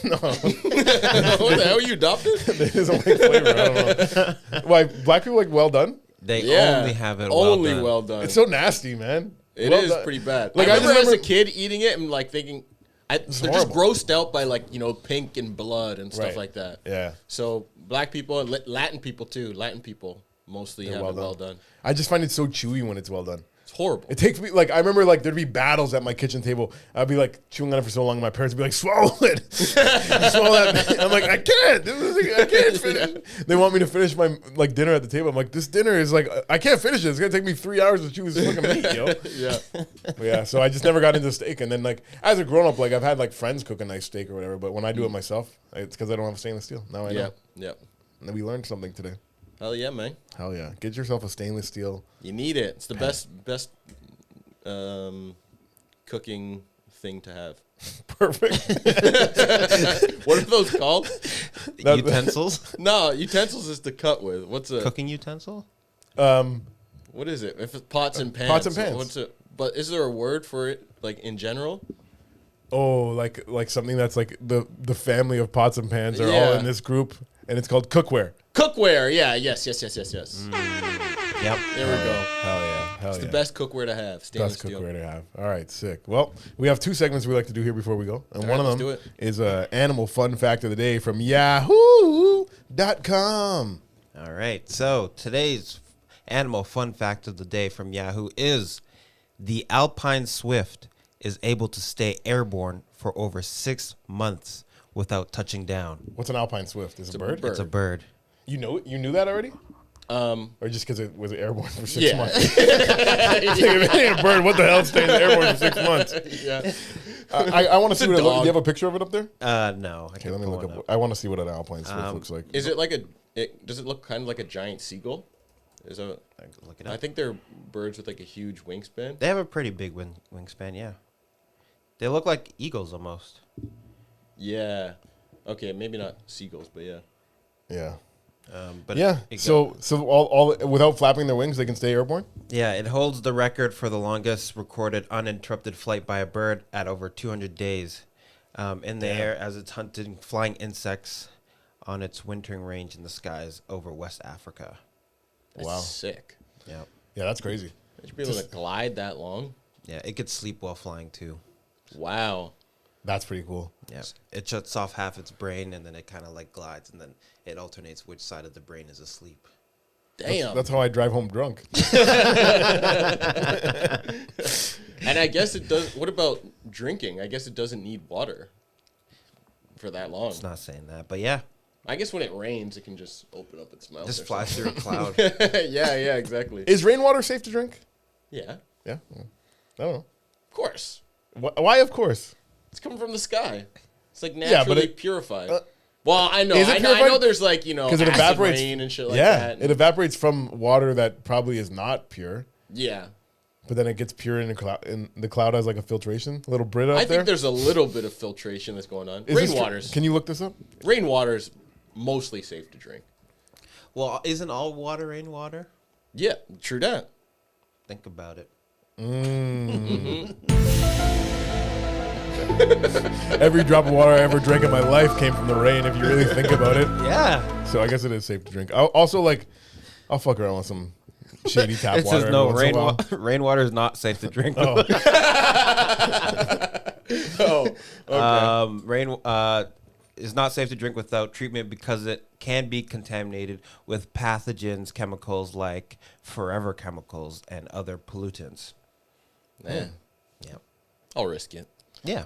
No, What the hell? You adopted? they just don't like flavor. I don't know. Why black people like well done? They Yeah. only have it Only well done. well done. It's so nasty, man. It Well is done. pretty bad. Like, I I remember just as a remember- kid eating it and like thinking, they're just horrible. grossed out by like, pink and blood and stuff Right. like that. Yeah. So black people and Latin people too. Latin people mostly have it well done. I just find it so chewy when it's well done. It's horrible. It takes me like I remember like there'd be battles at my kitchen table. I'd be like chewing on it for so long, and my parents would be like, "Swallow it, swallow that." I'm like, "I can't. I can't finish." They want me to finish my like dinner at the table. I'm like, "This dinner is like I can't finish it. It's gonna take me 3 hours to chew this fucking meat, yo." Yeah. But yeah, so I just never got into steak. And then like as a grown up, like I've had like friends cook a nice steak or whatever. But when I do it myself, it's because I don't have stainless steel. Now I know. Yeah. And we learned something today. Hell yeah, man. Hell yeah, get yourself a stainless steel. You need it. It's the best cooking thing to have. Perfect. What are those called? Utensils? No, utensils is to cut with. What's a Cooking utensil? what is it? If it's pots and pans. Pots and pans. What's it? But is there a word for it, like in general? Oh, like something that's like the family of pots and pans are all Yeah. in this group, and it's called cookware. Cookware. Yeah. Yes. Yes. Yep. There we go. Hell yeah, hell It's yeah. the best cookware to have. Stainless Best steel. cookware to have. All right, sick. Well, we have 2 segments we like to do here before we go, and All one right, of let's do them it. is animal fun fact of the day from Yahoo.com. All right. So today's animal fun fact of the day from Yahoo is the Alpine Swift is able to stay airborne for over 6 months without touching down. What's an alpine swift? Is it a bird? It's a bird. You knew that already? Or just because it was airborne for 6 Yeah. months? If it ain't a bird, what the hell stays airborne for 6 months? Yeah. I want to see a what it looks. dog. Do you have a picture of it up there? No. Okay, let me look up. I want to see what an alpine swift looks like. Is it like does it look kind of like a giant seagull? Look it I up. think they're birds with like a huge wingspan. They have a pretty big wingspan, yeah. They look like eagles almost. Yeah. Okay, maybe not seagulls, but yeah. Yeah. But Yeah. it So all without flapping their wings, they can stay airborne. yeah, it holds the record for the longest recorded uninterrupted flight by a bird at over 200 days in the air as it's hunting flying insects on its wintering range in the skies over West Africa. That's Wow. sick. Yeah. Yeah, that's crazy. They should be able to glide that long. Yeah, it could sleep while flying too. Wow. That's pretty cool. Yeah. It shuts off half its brain and then it kind of like glides and then it alternates which side of the brain is asleep. Damn. That's how I drive home drunk. And I guess it does. What about drinking? I guess it doesn't need water for that long. It's not saying that, but yeah, I guess when it rains, it can just open up its mouth. just or flies through a cloud. something. Yeah, exactly. Is rainwater safe to drink? Yeah, Yeah. I don't know. of course. Why? Of course. It's coming from the sky. It's like Yeah, but naturally it- purified. Well, I know. Is it I know purified? there's like, Because acid it evaporates. rain and shit like yeah, that. it evaporates from water that probably is not pure, Yeah. but then it gets pure in the cloud. And the cloud has like a filtration, a little Brita up I there. think there's a little bit of filtration that's going on. Is this true? Rainwater's Can you look this up? rainwater's mostly safe to drink. Well, isn't all water rainwater? Yeah, true that. Think about it. Every drop of water I ever drank in my life came from the rain. If you really think about it, Yeah. so I guess it is safe to drink. I'll fuck around with some shady tap It water. says every no, once in a while. rainwater is not safe to drink. Oh. Rain is not safe to drink without treatment because it can be contaminated with pathogens, chemicals like forever chemicals and other pollutants. Yeah. Yeah. I'll risk it. Yeah.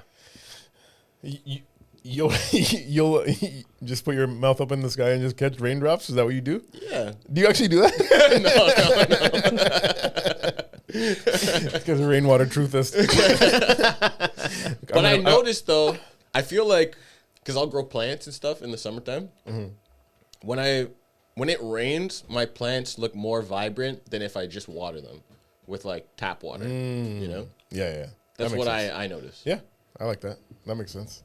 You'll just put your mouth up in the sky and just catch raindrops. Is that what you do? Yeah. Do you actually do that? Because of rainwater truthist. But I noticed though, I feel like because I'll grow plants and stuff in the summertime. When it rains, my plants look more vibrant than if I just water them with like tap water. You know? Yeah. That's That what makes sense. I notice. Yeah, I like that. That makes sense.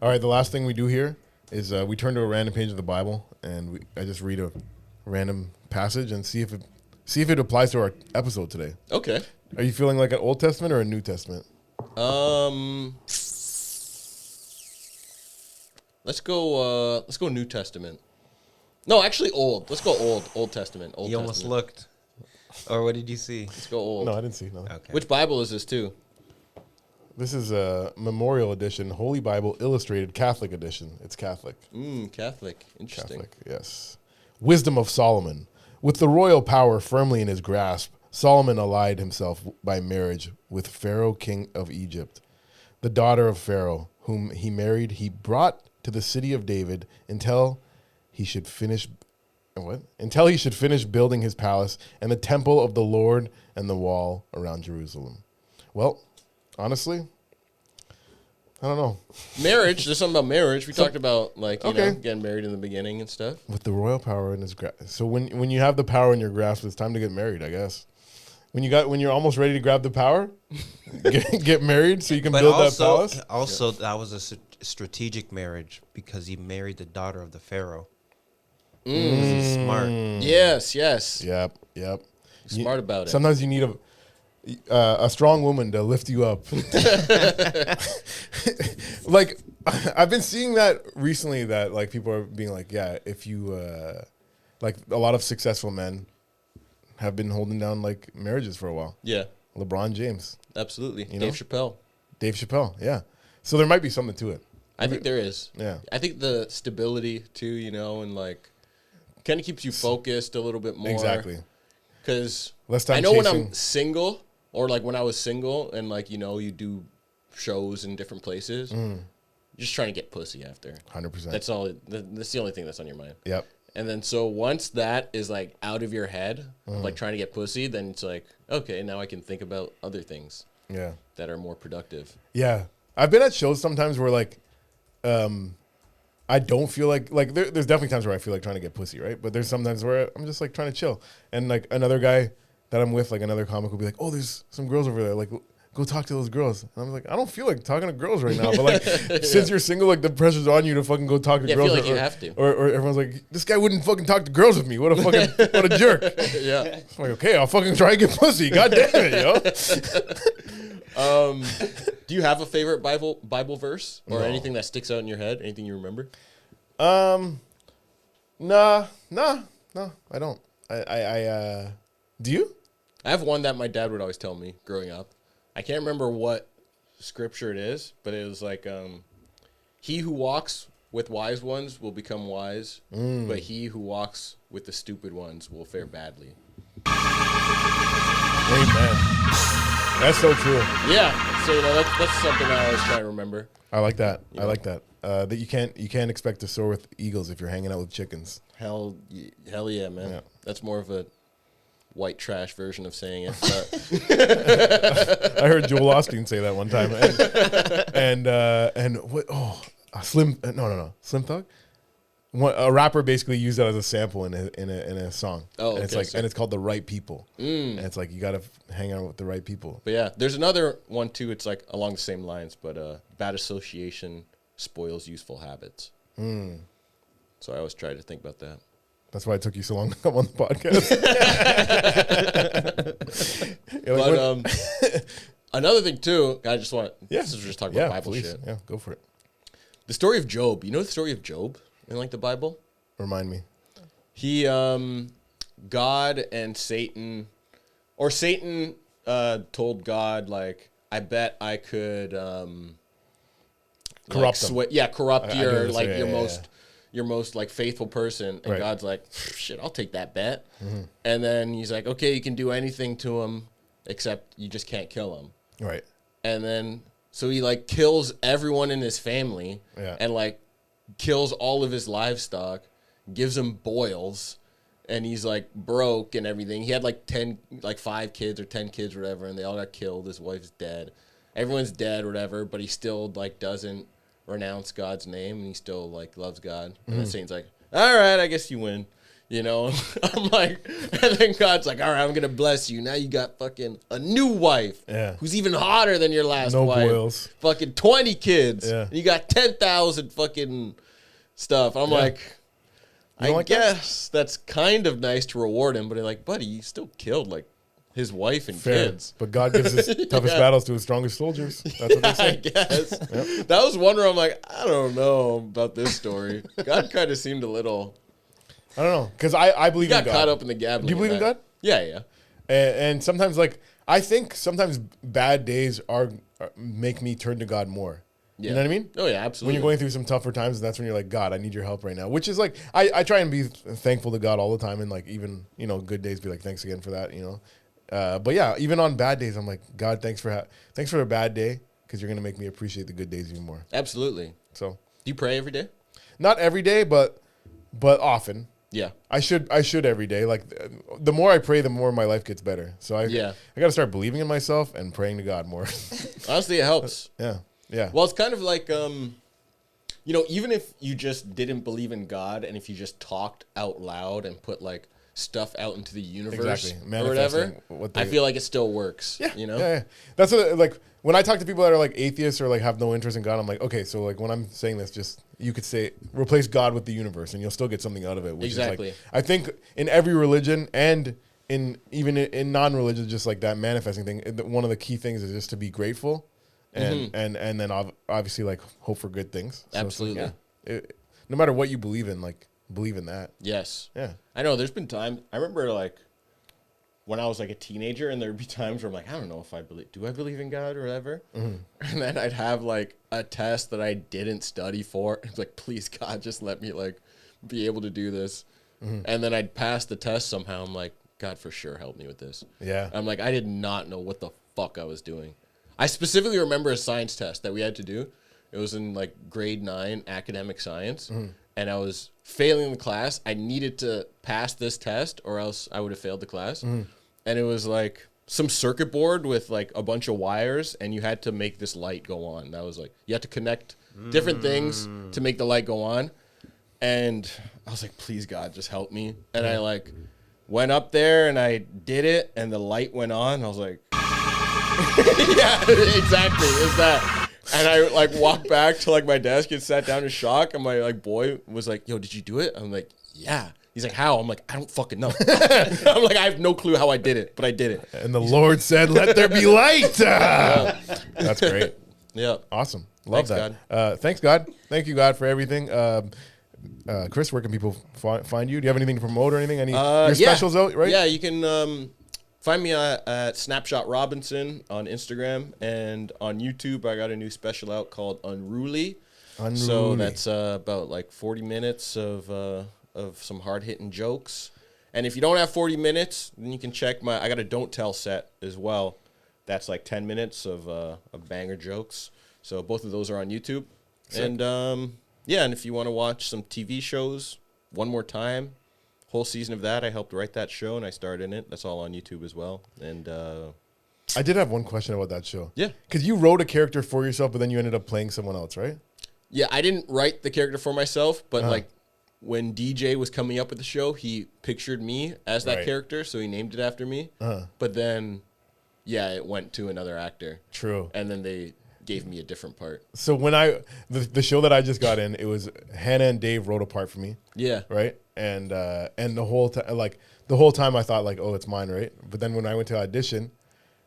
All right, the last thing we do here is we turn to a random page of the Bible, and I just read a random passage and see if it applies to our episode today. Okay. Are you feeling like an Old Testament or a New Testament? Let's go New Testament. No, actually old. Let's go Old Testament. Old You almost Testament. looked. Or what did you see? Let's go old. No, I didn't see. No. Okay. Which Bible is this too? This is a Memorial Edition, Holy Bible Illustrated Catholic Edition. It's Catholic. Catholic. Interesting. Catholic, yes. Wisdom of Solomon. With the royal power firmly in his grasp, Solomon allied himself by marriage with Pharaoh, king of Egypt. The daughter of Pharaoh, whom he married, he brought to the city of David until he should finish building his palace and the temple of the Lord and the wall around Jerusalem. Well, honestly, I don't know. Marriage. There's something about marriage. We talked about like you know Okay. getting married in the beginning and stuff. With the royal power in his grasp. So when you have the power in your grasp, it's time to get married, I guess. When you're almost ready to grab the power, get married so you can build that palace. Also, that was a strategic marriage because he married the daughter of the Pharaoh. He's smart. Yes. Yep. Smart about it. Sometimes you need a strong woman to lift you up. Like I've been seeing that recently that like people are being like, yeah, if you like a lot of successful men have been holding down like marriages for a while. Yeah. LeBron James, Absolutely. You Dave know? Chappelle. Dave Chappelle, yeah. So there might be something to it. I think there is. Yeah. I think the stability too, you know, and like kind of keeps you focused a little bit more. Exactly. Because Less time I know when chasing. I'm single, or like when I was single, and like you know you do shows in different places, you're just trying to get pussy after. 100%. That's all. That's the only thing that's on your mind. Yep. And then so once that is like out of your head, like trying to get pussy, then it's like okay, now I can think about other things Yeah. that are more productive. Yeah. I've been at shows sometimes where like I don't feel like there's definitely times where I feel like trying to get pussy, right? But there's sometimes where I'm just like trying to chill. And like another guy that I'm with, like another comic will be like, "Oh, there's some girls over there. Like go talk to those girls." And I'm like, "I don't feel like talking to girls right now." But like since you're single, like the pressure's on you to fucking go talk to Yeah, I girls. feel like you have to. Or everyone's like, "This guy wouldn't fucking talk to girls with me. What a fucking what a jerk." Yeah. I'm like, "Okay, I'll fucking try and get pussy. God damn it, yo." Do you have a favorite Bible verse or No. anything that sticks out in your head? Anything you remember? Nah, I don't. I do you? I have one that my dad would always tell me growing up. I can't remember what scripture it is, but it was like, he who walks with wise ones will become wise, but he who walks with the stupid ones will fare badly. Amen. That's so true. Yeah, so you know that's something I always try to remember. I like that. Yeah. I like that. That you can't expect to soar with eagles if you're hanging out with chickens. Hell yeah, man. Yeah. That's more of a white trash version of saying it. But I heard Joel Osteen say that one time. And what? Oh, Slim Thug. A rapper basically used that as a sample in a song. Oh, and it's okay, like so- and it's called The Right People. And it's like you gotta hang out with the right people. yeah, there's another one too. It's like along the same lines, but bad association spoils useful habits. So I always try to think about that. That's why it took you so long to come on the podcast. You're like, But another thing too, I just want this is just talking about Bible please. shit. Yeah, go for it. The story of Job. You know the story of Job in like the Bible? Remind me. He God and Satan, or Satan told God like, I bet I could Corrupt them. corrupt I your knew this, like yeah, your yeah, most your most like faithful person. And Right. God's like, shit, I'll take that bet. And then he's like, okay, you can do anything to him except you just can't kill him. Right. And then so he like kills everyone in his family Yeah. and like kills all of his livestock, gives him boils, and he's like broke and everything. He had like 5 kids or 10 kids or whatever, and they all got killed. His wife's dead. Everyone's dead or whatever, but he still like doesn't renounce God's name and he still like loves God. And then Satan's like, all right, I guess you win. You know, I'm like, and then God's like, all right, I'm gonna bless you. Now you got fucking a new wife, who's even hotter than your last wife. Boils. Fucking 20 kids. Yeah. And you got 10,000 fucking stuff. I'm like, I like guess that's kind of nice to reward him, but like, buddy, you still killed like his wife and kids. But God gives his toughest battles to his strongest soldiers. That's what they say. I guess. That was one where I'm like, I don't know about this story. God kind of seemed a little. I don't know, because I believe in God. Got caught up in the gambling. Do you believe in God? Yeah. And sometimes, like, I think sometimes bad days make me turn to God more. Yeah. You know what I mean? Oh, yeah, absolutely. When you're going through some tougher times, and that's when you're like, God, I need your help right now. Which is like, I try and be thankful to God all the time, and like even, you know, good days, be like, thanks again for that, you know. But yeah, even on bad days, I'm like, God, thanks for a bad day, because you're going to make me appreciate the good days even more. Absolutely. So. Do you pray every day? Not every day, but often. Yeah. I should every day. Like, the more I pray, the more my life gets better. So I got to start believing in myself and praying to God more. Honestly, it helps. Yeah. Well, it's kind of like, you know, even if you just didn't believe in God and if you just talked out loud and put like stuff out into the universe or whatever, I feel like it still works. Yeah. You know? Yeah. That's what, like, when I talk to people that are like atheists or like have no interest in God, I'm like, okay, so like when I'm saying this, just, you could say, replace God with the universe and you'll still get something out of it. Which exactly. Is like, I think in every religion and even in non-religion, just like that manifesting thing, one of the key things is just to be grateful and then obviously like hope for good things. So absolutely. Like, no matter what you believe in, like, believe in that. Yes. Yeah. I know there's been times, I remember like when I was like a teenager and there'd be times where I'm like, I don't know if do I believe in God or whatever? And then I'd have like a test that I didn't study for. It's like, please God, just let me like be able to do this. And then I'd pass the test somehow. I'm like, God, for sure, help me with this. Yeah. I'm like, I did not know what the fuck I was doing. I specifically remember a science test that we had to do. It was in like grade 9 academic science. And I was failing the class. I needed to pass this test or else I would have failed the class. And it was like some circuit board with like a bunch of wires and you had to make this light go on. That was like, you had to connect different things to make the light go on. And I was like, please God, just help me. And I like went up there and I did it and the light went on. I was like, yeah, exactly. It's that. And I like walked back to like my desk and sat down in shock. And my like boy was like, yo, did you do it? I'm like, yeah. He's like, how? I'm like, I don't fucking know. I'm like, I have no clue how I did it, but I did it. And the Lord said, let there be light. That's great. Yeah. Awesome. Love Thanks, that. Thanks, God. Thank you, God, for everything. Chris, where can people find you? Do you have anything to promote or anything? Your specials out, right? Yeah, you can find me at Snapshot Robison on Instagram, and on YouTube I got a new special out called Unruly. So that's about like 40 minutes of some hard-hitting jokes. And if you don't have 40 minutes, then you can check I got a Don't Tell set as well. That's like 10 minutes of banger jokes. So both of those are on YouTube. Sick. And and if you want to watch some TV shows, One More Time, whole season of that, I helped write that show and I starred in it. That's all on YouTube as well. And I did have one question about that show. Yeah. Because you wrote a character for yourself, but then you ended up playing someone else, right? Yeah, I didn't write the character for myself, but like when DJ was coming up with the show, he pictured me as that character, so he named it after me. But then, yeah, it went to another actor. True. And then they gave me a different part. So when the show that I just got in, it was Hannah and Dave wrote a part for me. Yeah. Right? And the whole time I thought like, oh, it's mine, right? But then when I went to audition,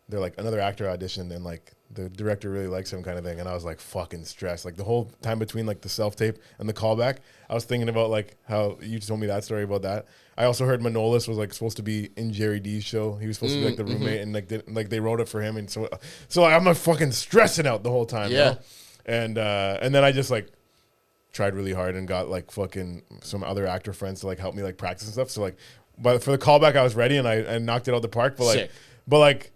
they're like, another actor auditioned, and like the director really likes him kind of thing. And I was like fucking stressed. Like the whole time between like the self-tape and the callback, I was thinking about like how you told me that story about that. I also heard Manolis was like supposed to be in Jerry D's show. He was supposed to be like the roommate, and like they wrote it for him. And so I'm like fucking stressing out the whole time. Yeah. You know? And then I just like tried really hard and got like fucking some other actor friends to like help me like practice and stuff. So like, but for the callback, I was ready and I knocked it out the park. But like,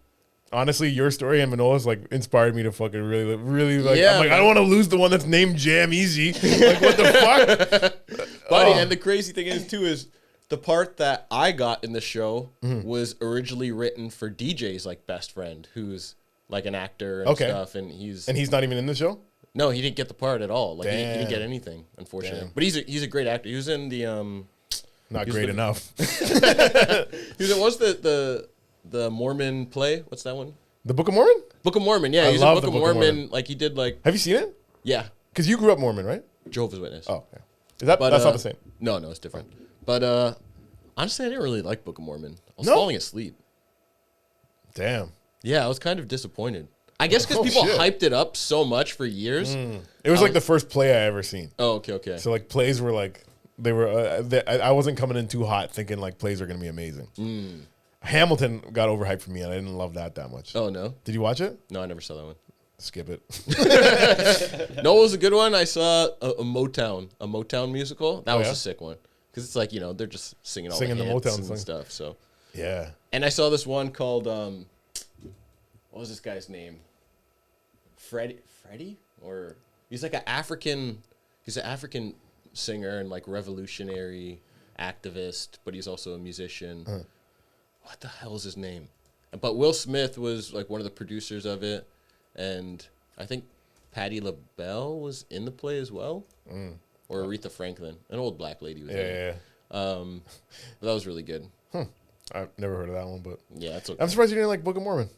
honestly, your story and Manola's like inspired me to fucking really like. Yeah, I'm like, I don't want to lose the one that's named Jameasy. Like, what the fuck, buddy? And the crazy thing is the part that I got in the show was originally written for DJ's like best friend, who's like an actor and stuff, and he's not even in the show. No, he didn't get the part at all. Like he Damn. didn't get anything, unfortunately. Damn. But he's a great actor. He was in the Not He was great the- enough. he was in, what's the Mormon play? What's that one? The Book of Mormon? Book of Mormon. Yeah, I he's in love Book the of Book of Mormon. Mormon. Like he did like Have you seen it? yeah, Because you grew up Mormon, right? Jehovah's Witness. Oh, yeah. Is that But, that's not the same? No, it's different. But honestly, I didn't really like Book of Mormon. I was No? falling asleep. Damn. Yeah, I was kind of disappointed. I guess because Oh, people shit. hyped it up so much for years. It was like the first play I ever seen. Oh, okay. So like plays were like they were. I wasn't coming in too hot thinking like plays are gonna be amazing. Hamilton got overhyped for me, and I didn't love that much. Oh no, Did you watch it? no, I never saw that one. Skip it. No, it was a good one. I saw a Motown musical. That was yeah? a sick one because it's like they're just singing all Singing the the hits Motown and song. stuff. So, Yeah. and I saw this one called what was this guy's name? Freddie, or he's like an African. He's an African singer and like revolutionary activist, but he's also a musician. What the hell is his name? But Will Smith was like one of the producers of it, and I think Patti LaBelle was in the play as well, or Aretha Franklin, an old black lady was in it. Yeah. But that was really good. I've never heard of that one, but Yeah, that's okay. I'm surprised you didn't like Book of Mormon.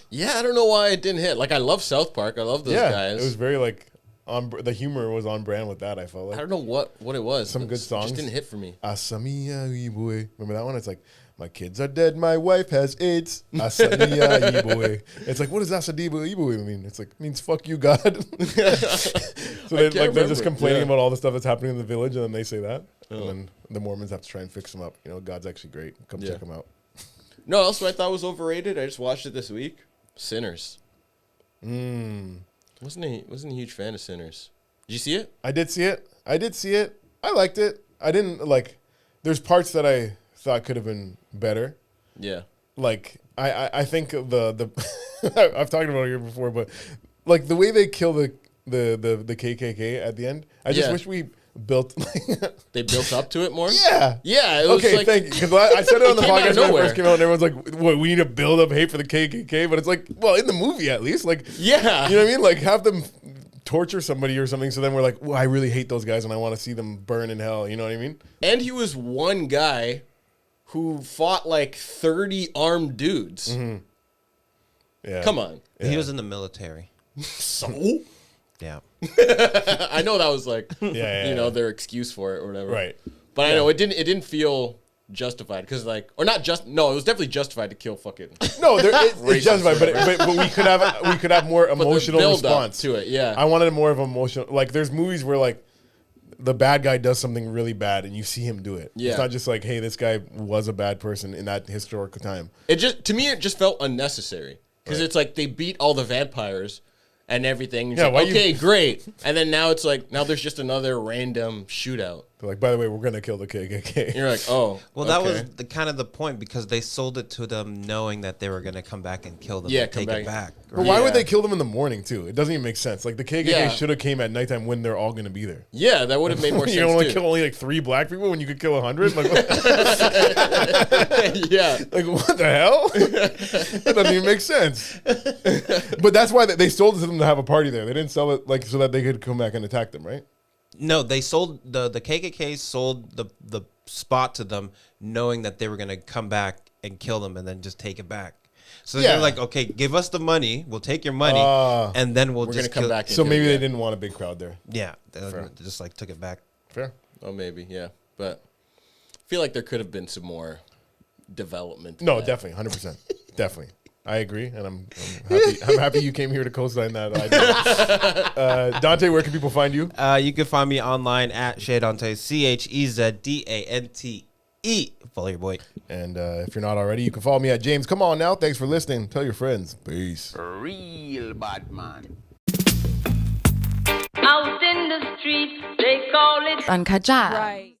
Yeah, I don't know why it didn't hit. Like I love South Park. I love those guys. It was very like the humor was on brand with that. I felt I like don't know what it was. Some but good It songs. just didn't hit for me. Asamiya boy. Remember that one? It's like my kids are dead. My wife has AIDS. Asamiya boy. It's like what does Asadiba boy mean? It's like means fuck you God. So they're can't they're just remember. complaining Yeah. about all the stuff that's happening in the village, and then they say that, and then the Mormons have to try and fix them up. You know, God's actually great. Come Yeah. check him out. No, also I thought was overrated. I just watched it this week. Sinners. Wasn't a huge fan of Sinners. Did you see it? I did see it. I liked it. I didn't like. There's parts that I thought could have been better. Yeah. Like I think the I've talked about it here before, but like the way they kill the KKK at the end, I just Yeah. wish we built. They built up to it more. Yeah. Yeah. It was Okay, like, thank you. Because I said it on the came out podcast of when it nowhere. first came out, and everyone's like, "What? We need to build up hate for the KKK." But it's like, well, in the movie at least, like, Yeah. you know what I mean? Like, have them torture somebody or something. So then we're like, well, I really hate those guys, and I want to see them burn in hell. You know what I mean? And he was one guy who fought like 30 armed dudes. Yeah. Come on. He was in the military. So? Yeah. I know that was like, yeah, you know, yeah. their excuse for it or whatever. Right. But I know it didn't feel justified because like, or not just, no, it was definitely justified to kill fucking. No, it's justified, but we could have more emotional build up response to it, yeah. I wanted more of emotional. Like, there's movies where like the bad guy does something really bad, and you see him do it. Yeah. It's not just like, hey, this guy was a bad person in that historical time. It just, to me, it just felt unnecessary because Right. it's like they beat all the vampires and everything. It's Yeah, like, why you- okay, great. And then now it's like, now there's just another random shootout. They're like, by the way, we're gonna kill the KKK. And you're like, oh, Well, that okay. was the kind of the point because they sold it to them knowing that they were going to come back and kill them Yeah, and come take back. it back. But why would Yeah. they kill them in the morning too? It doesn't even make sense. Like the KKK Yeah. should have came at nightham when they're all gonna be there. Yeah, that would have made more You sense only too. kill only like 3 black people when you could kill 100. Like, what, Yeah. like what the hell? That doesn't even make sense. But that's why they sold it to them to have a party there. They didn't sell it like so that they could come back and attack them, right? No, they sold the KKK sold the spot to them knowing that they were going to come back and kill them and then just take it back. So Yeah. they're like, okay, give us the money. We'll take your money and then we'll We're just gonna come kill. back. And So kill maybe you. they didn't want a big crowd there. Yeah, they Fair. just like took it back. Fair. Oh, maybe, yeah. But I feel like there could have been some more development. to No, that. definitely, 100%, definitely. I agree, and I'm happy. I'm happy you came here to co-sign that idea. Danté, where can people find you? You can find me online at Shedante, CheZDANTE. Follow your boy. And if you're not already, you can follow me at James. Come on now. Thanks for listening. Tell your friends. Peace. Real bad man. Out in the street, they call it Uncut Jams. Right.